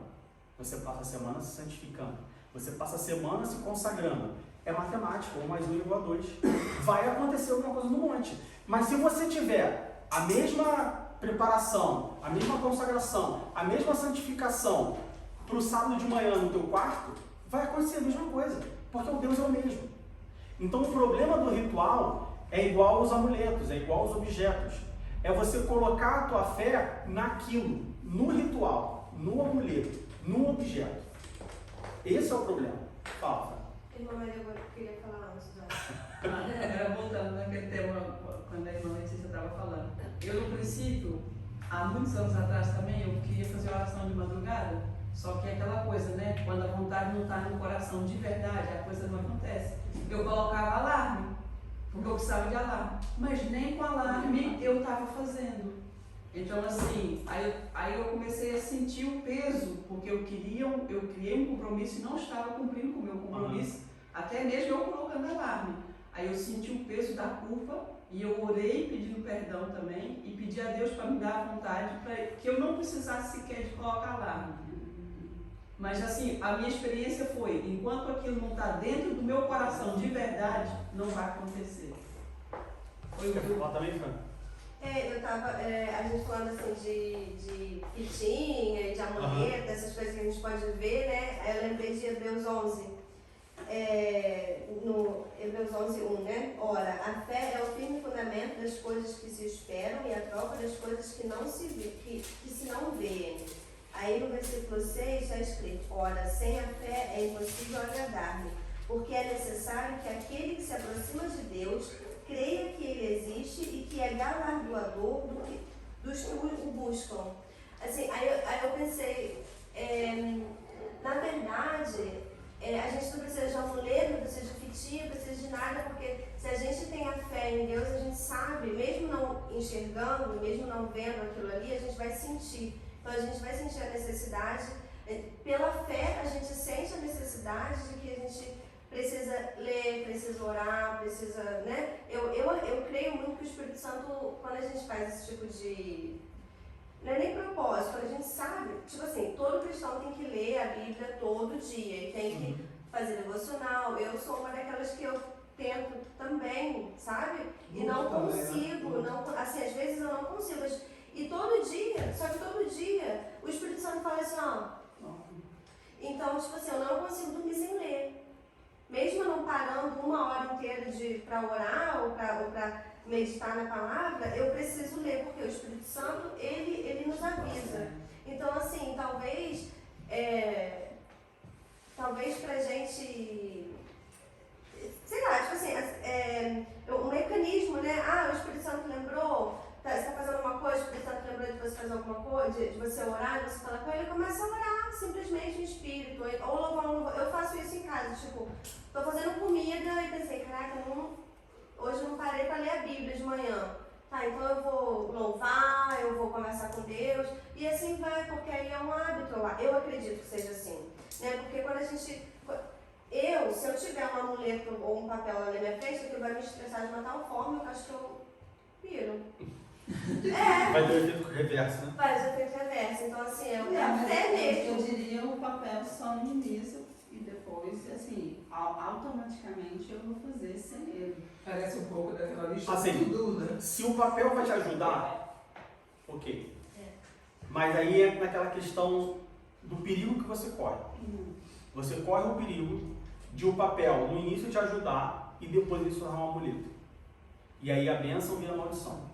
Speaker 1: Você passa a semana se santificando. Você passa a semana se consagrando. É matemática, 1 mais 1 igual a 2. Vai acontecer alguma coisa no monte. Mas se você tiver a mesma preparação, a mesma consagração, a mesma santificação para o sábado de manhã no teu quarto, vai acontecer a mesma coisa, porque o Deus é o mesmo. Então o problema do ritual é igual aos amuletos, é igual aos objetos. É você colocar a tua fé naquilo, no ritual, no amuleto, no objeto. Esse é o problema. Fala, Fran.
Speaker 5: Irmã Maria, eu queria falar antes já.
Speaker 2: Agora voltando naquele tema, quando a irmã Letícia estava falando. Eu, no princípio, há muitos anos atrás também, eu queria fazer oração de madrugada, só que é aquela coisa, né? Quando a vontade não está no coração de verdade, a coisa não acontece. Eu colocava alarme, porque eu precisava de alarme, mas nem com alarme eu estava fazendo. Então, assim, aí eu comecei a sentir o peso, porque eu criei um compromisso e não estava cumprindo com o meu compromisso, até mesmo eu colocando alarme. Aí eu senti o peso da culpa e eu orei pedindo perdão também e pedi a Deus para me dar a vontade para que eu não precisasse sequer de colocar alarme. Mas assim, a minha experiência foi, enquanto aquilo não está dentro do meu coração de verdade, não vai acontecer. Foi o que eu...
Speaker 1: Fala também, Fran.
Speaker 5: Eu tava, a gente falando assim de fitinha e de amuleto, essas coisas que a gente pode ver, né? Aí eu lembrei de Hebreus 11, no Hebreus 11:1, né? Ora, a fé é o firme fundamento das coisas que se esperam e a prova das coisas que não se vê, que se não veem. Aí no versículo 6 está escrito, ora, sem a fé é impossível agradar-me, porque é necessário que aquele que se aproxima de Deus creia que Ele existe e que é galardoador dos que o buscam. Assim, aí eu pensei, na verdade, a gente não precisa de amuleto, não precisa de fitinha, não precisa de nada, porque se a gente tem a fé em Deus, a gente sabe, mesmo não enxergando, mesmo não vendo aquilo ali, a gente vai sentir. Então a gente vai sentir a necessidade, pela fé a gente sente a necessidade de que a gente precisa ler, precisa orar, precisa, né? Eu creio muito que o Espírito Santo, quando a gente faz esse tipo de... Não é nem propósito, quando a gente sabe, tipo assim, todo cristão tem que ler a Bíblia todo dia e tem que fazer devocional. Eu sou uma daquelas que eu tento também, sabe? E não consigo, não, assim, às vezes eu não consigo, mas, e todo dia, só que todo dia, o Espírito Santo fala assim, ó. Então, tipo assim, eu não consigo dormir sem ler. Mesmo não parando 1 hora inteira para orar ou para meditar na palavra, eu preciso ler, porque o Espírito Santo, ele nos avisa. Então, assim, talvez pra gente, sei lá, tipo assim, um mecanismo, né? O Espírito Santo lembrou, você está fazendo uma coisa, o Espírito Santo lembrou de você fazer alguma coisa, de você orar, de você falar com ele, começa a orar, simplesmente em espírito, ou louvar um louvor. Eu faço isso em casa, tipo, tô fazendo comida e pensei, caraca, hoje eu não parei para ler a Bíblia de manhã. Tá, então eu vou louvar, eu vou conversar com Deus, e assim vai, porque aí é um hábito, eu acredito que seja assim, né? Porque quando a gente, se eu tiver um amuleto ou um papel lá na minha frente, aquilo vai me estressar de uma tal forma, eu acho que eu piro.
Speaker 1: Vai ter o efeito reverso, né?
Speaker 5: Faz o efeito reverso. Então, assim, é
Speaker 4: Mas
Speaker 5: fé mesmo.
Speaker 4: eu diria o papel só no início e depois, assim, automaticamente eu vou fazer sem ele.
Speaker 6: Parece um pouco daquela lista
Speaker 1: Assim,
Speaker 6: do Dudu, né?
Speaker 1: Se o papel vai te ajudar, ok. Mas aí é naquela questão do perigo que você corre. Você corre o perigo de o papel no início te ajudar e depois ele se tornar um amuleto. E aí a bênção vira maldição.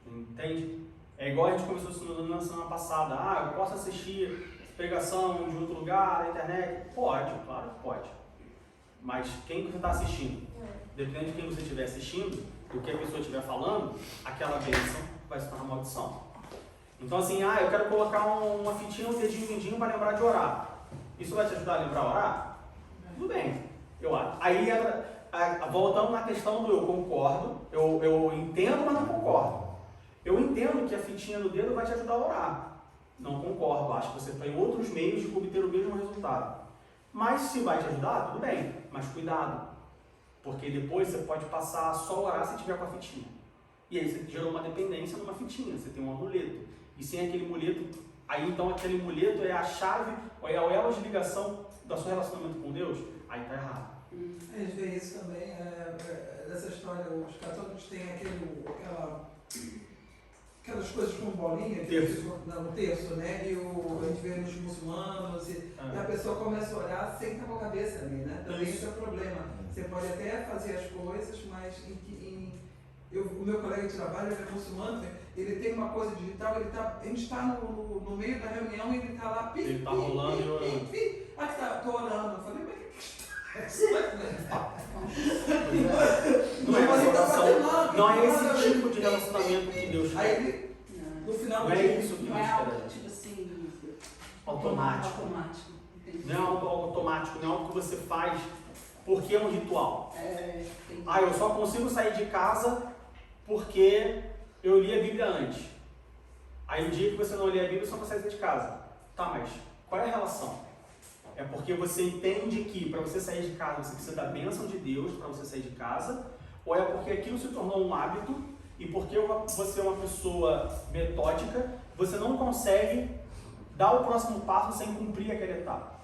Speaker 1: Entende? É igual a gente começou estudando na semana passada. Ah, eu posso assistir pregação de outro lugar, na internet? Pode, claro que pode. Mas quem você está assistindo? Dependendo de quem você estiver assistindo, do que a pessoa estiver falando, aquela bênção vai se tornar maldição. Então assim, eu quero colocar uma fitinha, um dedinho mindinho para lembrar de orar. Isso vai te ajudar a lembrar a orar? Tudo bem, eu acho. Aí voltando na questão do eu concordo, eu entendo, mas não concordo. Eu entendo que a fitinha no dedo vai te ajudar a orar. Não concordo, acho que você tem outros meios de obter o mesmo resultado. Mas se vai te ajudar, tudo bem, mas cuidado. Porque depois você pode passar só a orar se tiver com a fitinha. E aí você gerou uma dependência numa fitinha, você tem um amuleto. E sem aquele amuleto, aí então aquele amuleto é a chave, ou é o elo de ligação do seu relacionamento com Deus, aí tá errado.
Speaker 6: A gente vê isso também, nessa história, os católicos têm aquelas coisas com bolinha, no terço, né? E a gente vê nos muçulmanos, e a pessoa começa a orar sem estar com a cabeça ali, né? Também esse é o problema. Você pode até fazer as coisas, mas o meu colega de trabalho, ele é muçulmano, ele tem uma coisa digital, a gente está no meio da reunião e ele está lá,
Speaker 1: ele está rolando e orando.
Speaker 6: Estou orando. Eu falei, mas
Speaker 1: não é esse tipo de relacionamento que Deus quer.
Speaker 6: Aí, no final
Speaker 1: não é isso que
Speaker 4: Não
Speaker 1: Deus
Speaker 4: é algo,
Speaker 1: quer.
Speaker 4: tipo assim,
Speaker 1: Automático.
Speaker 4: Entendi.
Speaker 1: Não é algo automático, não é algo que você faz porque é um ritual.
Speaker 4: Entendi.
Speaker 1: Eu só consigo sair de casa porque eu li a Bíblia antes. Aí o dia que você não lê a Bíblia, você não consegue sair de casa. Tá, mas qual é a relação? É porque você entende que para você sair de casa você precisa da bênção de Deus para você sair de casa? Ou é porque aquilo se tornou um hábito e porque você é uma pessoa metódica, você não consegue dar o próximo passo sem cumprir aquela etapa?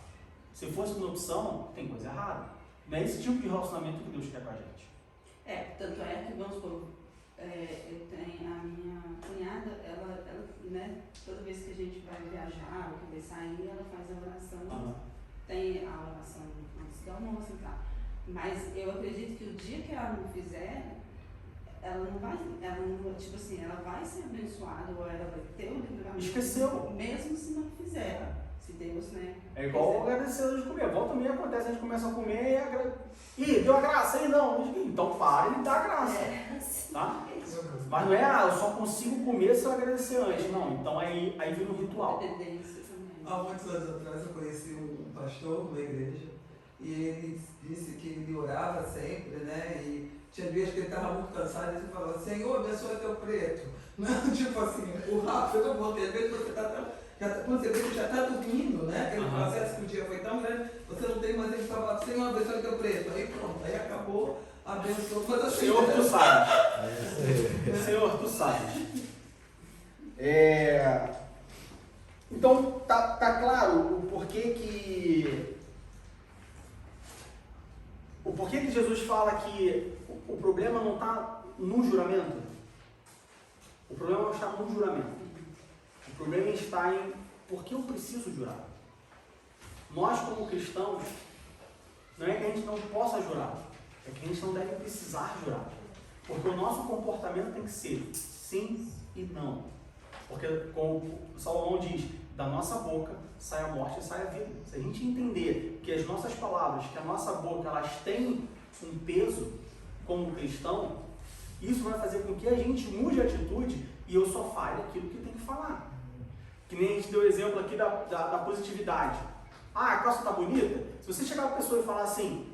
Speaker 1: Se fosse uma opção, tem coisa errada. Não é esse tipo de relacionamento que Deus quer com a gente.
Speaker 4: Tanto é que, vamos supor, eu tenho a minha cunhada, ela, né, toda vez que a gente vai viajar ou que vai sair, ela faz a oração, tem a oração antes do almoço e tal. Mas eu acredito que o dia que ela não fizer, ela não vai, tipo assim, ela vai ser abençoada ou ela vai ter o livramento.
Speaker 1: Esqueceu.
Speaker 4: Mesmo se não fizer. Se Deus, né?
Speaker 1: É igual agradecer antes de comer. Volta e meia acontece, a gente começa a comer e deu a graça aí não. Então para e dá a graça. Tá? Mas não é, eu só consigo comer se eu agradecer antes. Não, então aí vira um ritual.
Speaker 4: Dependência também.
Speaker 6: Há muitos anos atrás eu conheci um pastor numa igreja e ele disse que ele orava sempre, né? E tinha vezes que ele estava muito cansado e ele falava, Senhor, abençoa teu preto. Não, tipo assim, o rápido eu vou ter, às vezes você está quando você vê que já está dormindo, né? Aquele processo que o dia foi tão grande, você não tem mais ele falar, Senhor, abençoa teu preto. Aí pronto, aí acabou, abençoou. Mas assim,
Speaker 1: Senhor, tu sabes. Senhor, tu sabes. Então, tá claro o porquê que Jesus fala que o problema não está no juramento? O problema não está no juramento. O problema está em por que eu preciso jurar. Nós, como cristãos, não é que a gente não possa jurar, é que a gente não deve precisar jurar. Porque o nosso comportamento tem que ser sim e não. Porque, como Salomão diz, da nossa boca sai a morte e sai a vida. Se a gente entender que as nossas palavras, que a nossa boca, elas têm um peso como cristão, isso vai fazer com que a gente mude a atitude e eu só fale aquilo que tem que falar. Que nem a gente deu o exemplo aqui da positividade. A calça está bonita? Se você chegar para a pessoa e falar assim,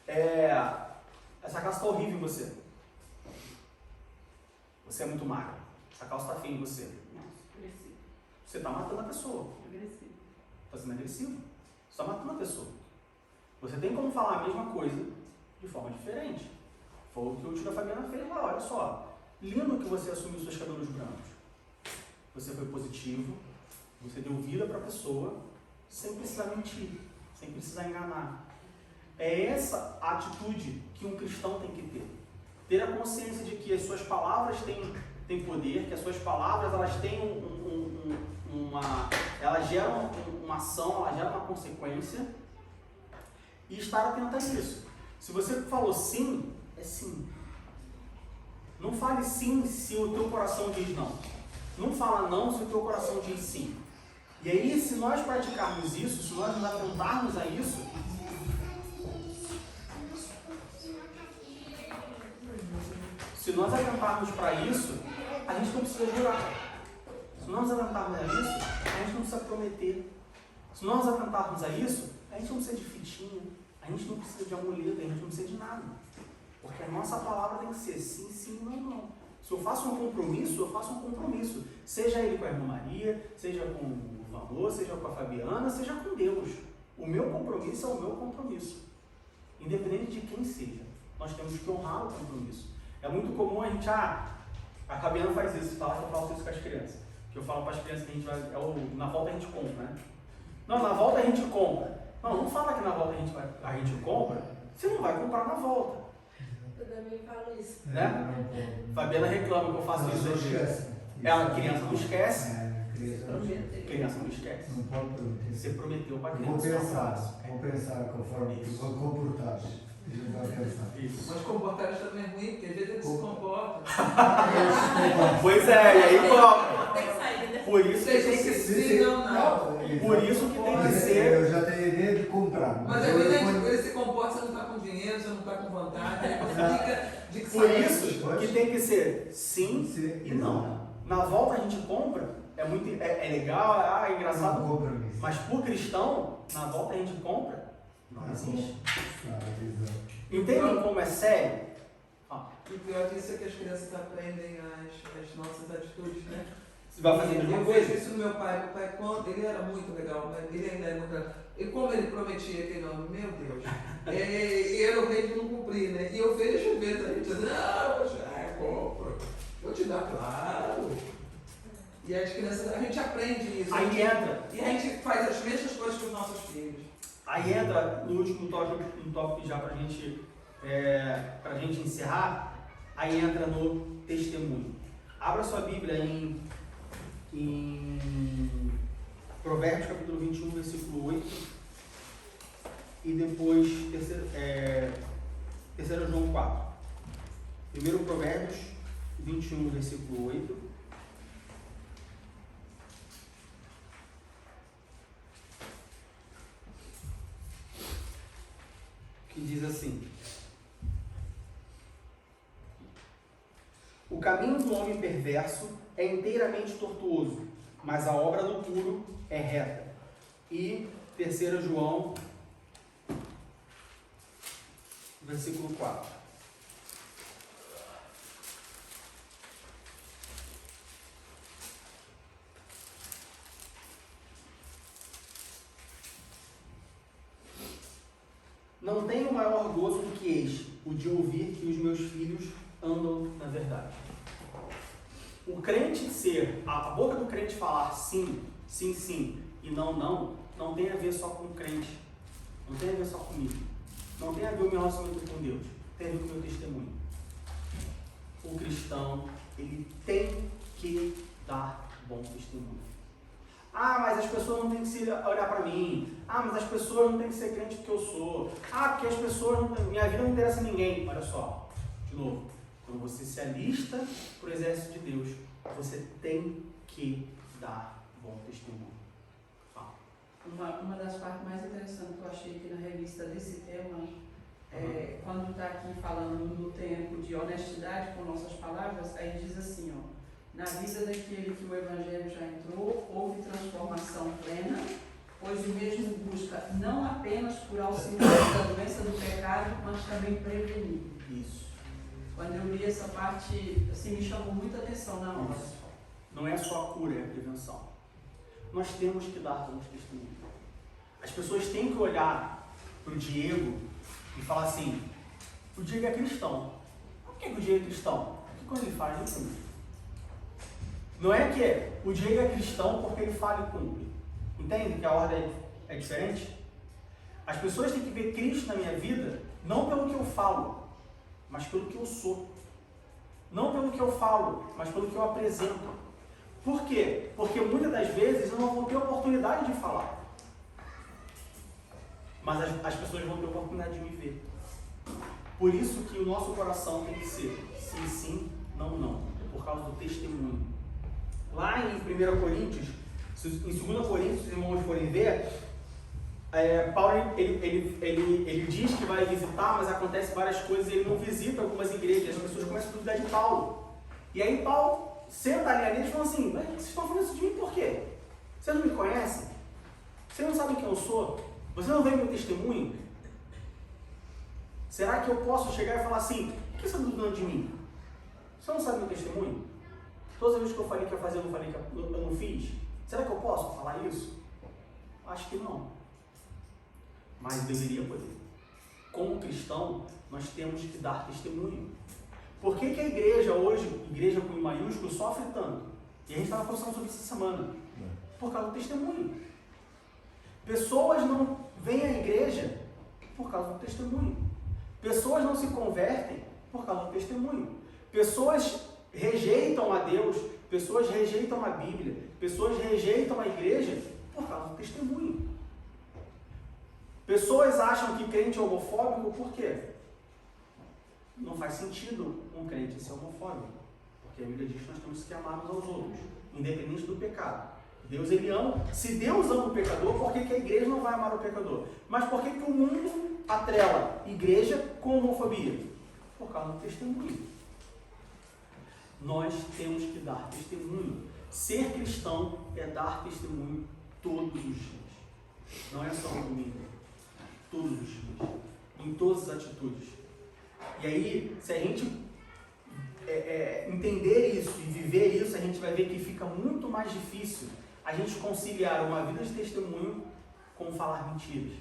Speaker 1: essa calça está horrível em você. Você é muito magra. Essa calça está feia em você.
Speaker 4: Nossa, agressivo.
Speaker 1: Você está matando a pessoa.
Speaker 4: Agressivo.
Speaker 1: Está sendo agressivo. Você está matando a pessoa. Você tem como falar a mesma coisa de forma diferente. Foi o que o tio da Fabiana fez lá, olha só. Lindo que você assumiu seus cabelos brancos. Você foi positivo, você deu vida para a pessoa, sem precisar mentir, sem precisar enganar. É essa a atitude que um cristão tem que ter. Ter a consciência de que as suas palavras têm poder, que as suas palavras elas têm elas geram uma ação, elas geram uma consequência, e estar atento a isso. Se você falou sim, é sim. Não fale sim se o teu coração diz não. Não fala não se o teu coração diz sim. E aí, se nós praticarmos isso, se nós nos atentarmos a isso, se nós atentarmos para isso, a gente não precisa jurar. Se nós atentarmos a isso, a gente não precisa prometer. Se nós atentarmos a isso, a gente não precisa de fitinha, a gente não precisa de amuleto, a gente não precisa de nada. Porque a nossa palavra tem que ser sim, sim, não, não. Se eu faço um compromisso, eu faço um compromisso. Seja ele com a irmã Maria, seja com o Valor, seja com a Fabiana, seja com Deus. O meu compromisso é o meu compromisso. Independente de quem seja. Nós temos que honrar o compromisso. É muito comum a gente, a Fabiana faz isso, fala que eu faço isso com as crianças. Que eu falo para as crianças que a gente vai, na volta a gente compra, né? Não, na volta a gente compra. Não fala que na volta a gente compra, você não vai comprar na volta.
Speaker 5: Eu também falo isso.
Speaker 1: Né? Fabiana reclama que eu faço isso às vezes. A criança não esquece. Criança não esquece.
Speaker 3: Não pode prometer.
Speaker 1: Você prometeu para a
Speaker 3: Vou
Speaker 1: criança.
Speaker 3: pensar conforme tu vou comportar. A gente vai pensar.
Speaker 1: Isso.
Speaker 6: Mas comportar também é ruim, porque às vezes ele se comporta.
Speaker 1: Pois é, e aí cobra.
Speaker 7: Tem que sair, né?
Speaker 1: Por isso que
Speaker 6: Seja
Speaker 1: tem que
Speaker 6: sim,
Speaker 1: ser.
Speaker 6: não.
Speaker 1: Por isso que tem que
Speaker 3: Mas
Speaker 1: ser.
Speaker 3: eu já tenho a ideia de comprar.
Speaker 6: Mas às vezes ele se comporta, você não está com dinheiro, você não está com vontade, aí você fica de que
Speaker 1: Por
Speaker 6: sai.
Speaker 1: isso que tem que ser sim e não. Na volta a gente compra, é legal, é engraçado.
Speaker 3: Não compromisso.
Speaker 1: Mas por cristão, na volta a gente compra, não existe. Entendem como é sério?
Speaker 6: E o pior disso é que as crianças aprendem as nossas atitudes, né?
Speaker 1: Você vai fazer a mesma
Speaker 6: Eu
Speaker 1: coisa?
Speaker 6: vejo isso no meu pai. Meu pai, quando ele era muito legal, mas ele ainda é muito legal. E como ele prometia aquele nome, meu Deus, era o rei de não cumprir, né? E eu vejo às vezes a gente diz, compro, vou te dar, claro. E as crianças, a gente aprende isso.
Speaker 1: Aí entra.
Speaker 6: E a gente faz as mesmas coisas com os nossos filhos.
Speaker 1: Aí entra no último tópico já pra gente encerrar, aí entra no testemunho. Abra sua Bíblia em Provérbios capítulo 21, versículo 8, e depois 3 João 4. Primeiro Provérbios 21, versículo 8. Que diz assim: o caminho do homem perverso é inteiramente tortuoso, mas a obra do puro é reta. E 3 João, versículo 4. Não tenho maior gozo do que este, o de ouvir que os meus filhos andam na verdade. O crente a boca do crente falar sim, sim, sim e não, não, não tem a ver só com o crente. Não tem a ver só comigo. Não tem a ver o meu relacionamento com Deus. Tem a ver com o meu testemunho. O cristão, ele tem que dar bom testemunho. Mas as pessoas não têm que olhar para mim. Mas as pessoas não têm que ser crente porque eu sou. Porque as pessoas minha vida não interessa a ninguém. Olha só, de novo. Quando você se alista para o exército de Deus, você tem que dar bom testemunho.
Speaker 2: Uma das partes mais interessantes que eu achei aqui na revista desse tema é quando está aqui falando do tempo de honestidade com nossas palavras, aí diz assim, na vida daquele que o Evangelho já entrou, houve transformação plena, pois o mesmo busca não apenas curar o sintoma da doença do pecado, mas também prevenir.
Speaker 1: Isso.
Speaker 2: Quando eu li essa parte, assim, me chamou muita atenção na hora.
Speaker 1: Não é só a cura, é a prevenção. Nós temos que dar bons testemunhos. As pessoas têm que olhar para o Diego e falar assim, o Diego é cristão. Por que o Diego é cristão? quando ele fala, ele cumpre. Não é que o Diego é cristão porque ele fala e cumpre. Entende que a ordem é diferente? As pessoas têm que ver Cristo na minha vida, não pelo que eu falo, mas pelo que eu sou. Não pelo que eu falo, mas pelo que eu apresento. Por quê? Porque muitas das vezes eu não vou ter oportunidade de falar. Mas as pessoas vão ter oportunidade de me ver. Por isso que o nosso coração tem que ser sim, sim, não, não. É por causa do testemunho. Lá em 1 Coríntios, em 2 Coríntios, se os irmãos forem ver, Paulo ele diz que vai visitar, mas acontece várias coisas e ele não visita algumas igrejas. As pessoas começam a duvidar de Paulo. E aí Paulo senta ali e fala assim, mas vocês estão falando isso de mim por quê? Vocês não me conhecem? Vocês não sabem quem eu sou? Você não vê meu testemunho? Será que eu posso chegar e falar assim, por que você está duvidando de mim? Você não sabe meu testemunho? Todas as vezes que eu falei que ia fazer, eu não falei que eu não fiz? Será que eu posso falar isso? Acho que não. Mas deveria poder. Como cristão, nós temos que dar testemunho. Por que a igreja hoje, igreja com I maiúsculo, sofre tanto? E a gente estava conversando sobre isso essa semana. Por causa do testemunho. Pessoas não vêm à igreja por causa do testemunho. Pessoas não se convertem por causa do testemunho. Pessoas rejeitam a Deus, pessoas rejeitam a Bíblia, pessoas rejeitam a igreja por causa do testemunho. Pessoas acham que crente é homofóbico por quê? Não faz sentido um crente ser homofóbico, porque a Bíblia diz que nós temos que amar uns aos outros, independente do pecado. Deus, ele ama. Se Deus ama o pecador, por que a igreja não vai amar o pecador? Mas por que o mundo atrela igreja com homofobia? Por causa do testemunho. Nós temos que dar testemunho. Ser cristão é dar testemunho todos os dias. Não é só no domingo. Todos os dias. Em todas as atitudes. E aí, se a gente entender isso e viver isso, a gente vai ver que fica muito mais difícil a gente conciliar uma vida de testemunho com falar mentiras.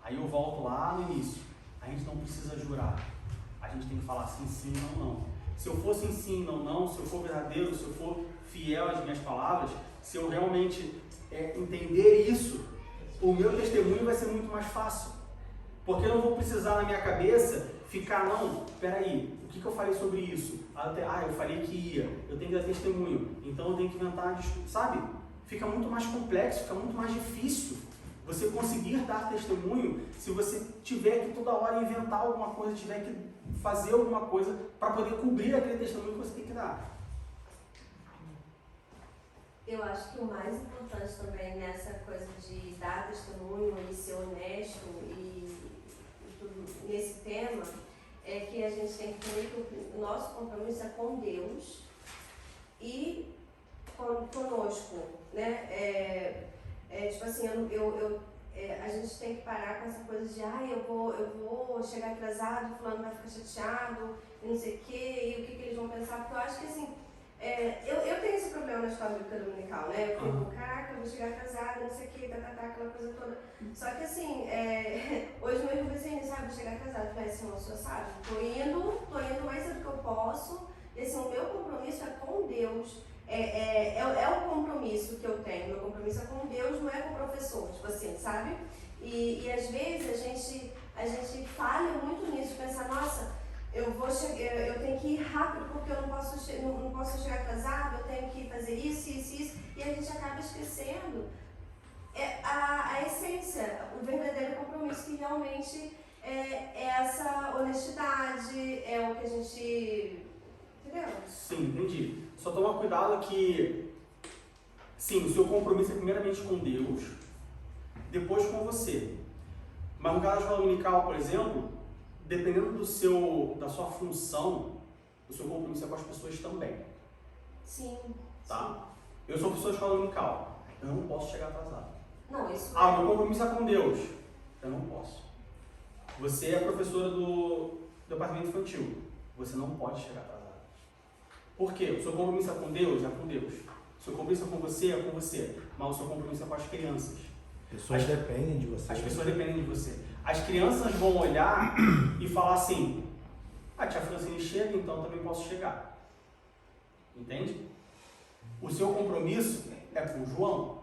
Speaker 1: Aí eu volto lá no início. A gente não precisa jurar. A gente tem que falar sim, sim, não, não. Se eu for sim, sim, não, não, se eu for verdadeiro, se eu for fiel às minhas palavras, se eu realmente entender isso, o meu testemunho vai ser muito mais fácil. Porque eu não vou precisar na minha cabeça ficar, não, peraí, o que eu falei sobre isso? Eu falei que ia, eu tenho que dar testemunho, então eu tenho que inventar, sabe? Fica muito mais complexo, fica muito mais difícil você conseguir dar testemunho se você tiver que toda hora inventar alguma coisa, tiver que fazer alguma coisa para poder cobrir aquele testemunho que você tem que dar.
Speaker 5: Eu acho que o mais importante também nessa coisa de dar testemunho e ser honesto e tudo nesse tema é que a gente tem que entender que o nosso compromisso é com Deus e conosco, né? Tipo assim, a gente tem que parar com essa coisa de eu vou chegar atrasado, fulano vai ficar chateado, e não sei o quê, e o que eles vão pensar, porque eu acho que assim, eu tenho esse problema na escola bíblica dominical, né? Eu fico, caraca, eu vou chegar atrasada, não sei o quê, aquela coisa toda. Só que assim, hoje meu irmão assim, sabe, vou chegar atrasada, eu falei assim, o senhor sabe, tô indo mais cedo que eu posso, e assim, o meu compromisso é com Deus. É o compromisso que eu tenho, meu compromisso é com Deus, não é com o professor, tipo assim, sabe? E às vezes a gente falha muito nisso, pensar, nossa, eu tenho que ir rápido porque eu não posso chegar atrasado, eu tenho que fazer isso, e a gente acaba esquecendo a essência, o verdadeiro compromisso que realmente é essa honestidade, é o que a gente... Entendeu?
Speaker 1: Sim, entendi. Só toma cuidado que, sim, o seu compromisso é primeiramente com Deus, depois com você. Mas no caso da escola dominical, por exemplo, dependendo da sua função, o seu compromisso é com as pessoas também.
Speaker 5: Sim.
Speaker 1: Tá? Eu sou professor de escola dominical, eu não posso chegar atrasado.
Speaker 5: Não, isso...
Speaker 1: meu compromisso é com Deus, eu não posso. Você é professora do departamento infantil, você não pode chegar atrasado. Por quê? O seu compromisso é com Deus? É com Deus. O seu compromisso é com você? É com você. Mas o seu compromisso é com as crianças.
Speaker 8: Pessoas dependem de você.
Speaker 1: As pessoas dependem de você. As crianças vão olhar e falar assim, A tia Francine chega, então também posso chegar. Entende? O seu compromisso é com o João.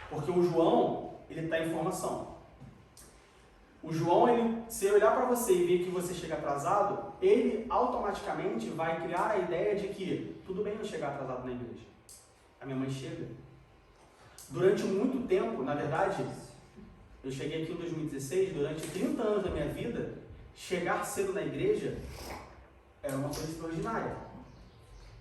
Speaker 1: Porque o João, ele está em formação. O João, ele, se ele olhar para você e ver que você chega atrasado, ele automaticamente vai criar a ideia de que tudo bem eu chegar atrasado na igreja. A minha mãe chega. Durante muito tempo, na verdade, eu cheguei aqui em 2016, durante 30 anos da minha vida, chegar cedo na igreja era uma coisa extraordinária.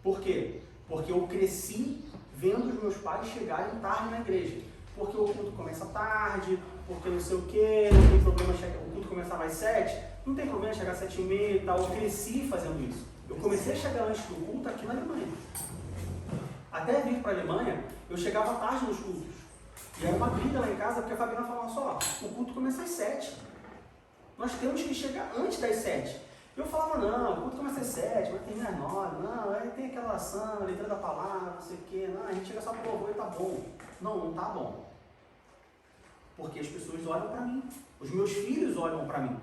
Speaker 1: Por quê? Porque eu cresci vendo os meus pais chegarem tarde na igreja. Porque o culto começa tarde, porque não sei o quê, não tem problema chegar, o culto começava às 7, não tem problema chegar às 7h30 e tal. Eu cresci fazendo isso. Eu comecei a chegar antes do culto aqui na Alemanha. Até vir para a Alemanha, eu chegava tarde nos cultos. E era uma briga lá em casa, porque a Fabiana falava só, o culto começa às 7. Nós temos que chegar antes das 7. Eu falava, não, o culto começa às 7, mas termina às 9, não, aí tem aquela ação, a leitura da palavra, não sei o quê, não, a gente chega só pro louvor e tá bom. Não tá bom. Porque as pessoas olham para mim, os meus filhos olham para mim,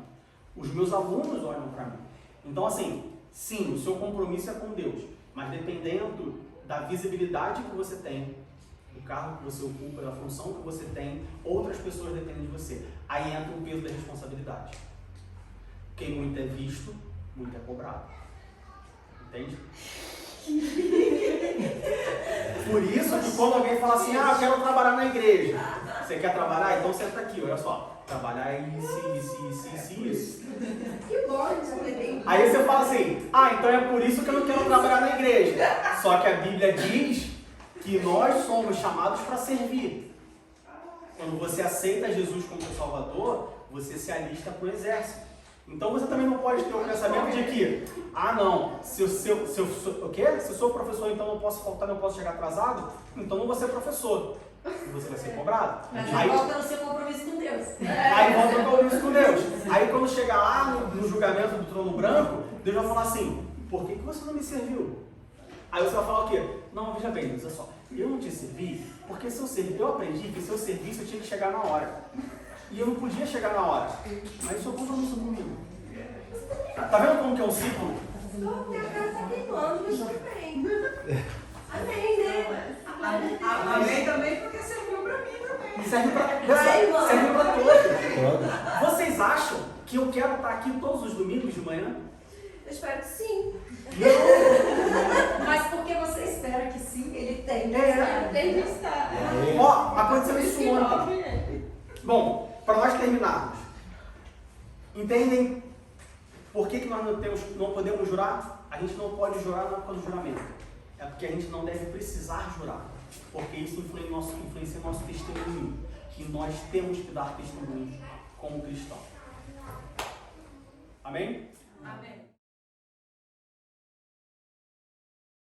Speaker 1: os meus alunos olham para mim. Então, assim, sim, o seu compromisso é com Deus, mas dependendo da visibilidade que você tem, do cargo que você ocupa, da função que você tem, outras pessoas dependem de você. Aí entra o peso da responsabilidade. Quem muito é visto, muito é cobrado. Entende? Por isso que quando alguém fala assim, eu quero trabalhar na igreja. Você quer trabalhar? Então senta aqui, olha só. Trabalhar é isso.
Speaker 5: Que bom, isso.
Speaker 1: Aí você fala assim, então é por isso que eu não quero trabalhar na igreja. Só que a Bíblia diz que nós somos chamados para servir. Quando você aceita Jesus como seu Salvador, você se alista para o exército. Então você também não pode ter o pensamento de que, não, se eu sou professor, então não posso faltar, não posso chegar atrasado, então não vou ser professor. E você vai ser cobrado.
Speaker 7: Mas aí volta no seu compromisso com Deus.
Speaker 1: Aí volta no compromisso com Deus. Aí quando chegar lá no julgamento do trono branco, Deus vai falar assim, por que você não me serviu? Aí você vai falar o quê? Não, veja bem, Deus, olha só, eu não te servi, porque eu aprendi que se eu servisse eu tinha que chegar na hora. E eu não podia chegar na hora. Mas isso é um compromisso comigo. Tá vendo como que é um ciclo?
Speaker 5: Minha cara tá queimando, mas tudo bem. Amém, né?
Speaker 6: Amém também, porque serviu pra mim também.
Speaker 1: Serve pra todos. Vocês acham que eu quero estar aqui todos os domingos de manhã?
Speaker 5: Eu espero que sim.
Speaker 7: Mas porque você espera que sim, ele tem que
Speaker 1: É.
Speaker 7: estar. Tem que estar.
Speaker 1: Ó, aconteceu isso ontem. Bom, para nós terminarmos, entendem por que nós não podemos jurar? A gente não pode jurar não é por causa do juramento. É porque a gente não deve precisar jurar. Porque isso influencia o nosso testemunho. Que nós temos que dar testemunho como cristão. Amém?
Speaker 2: Amém.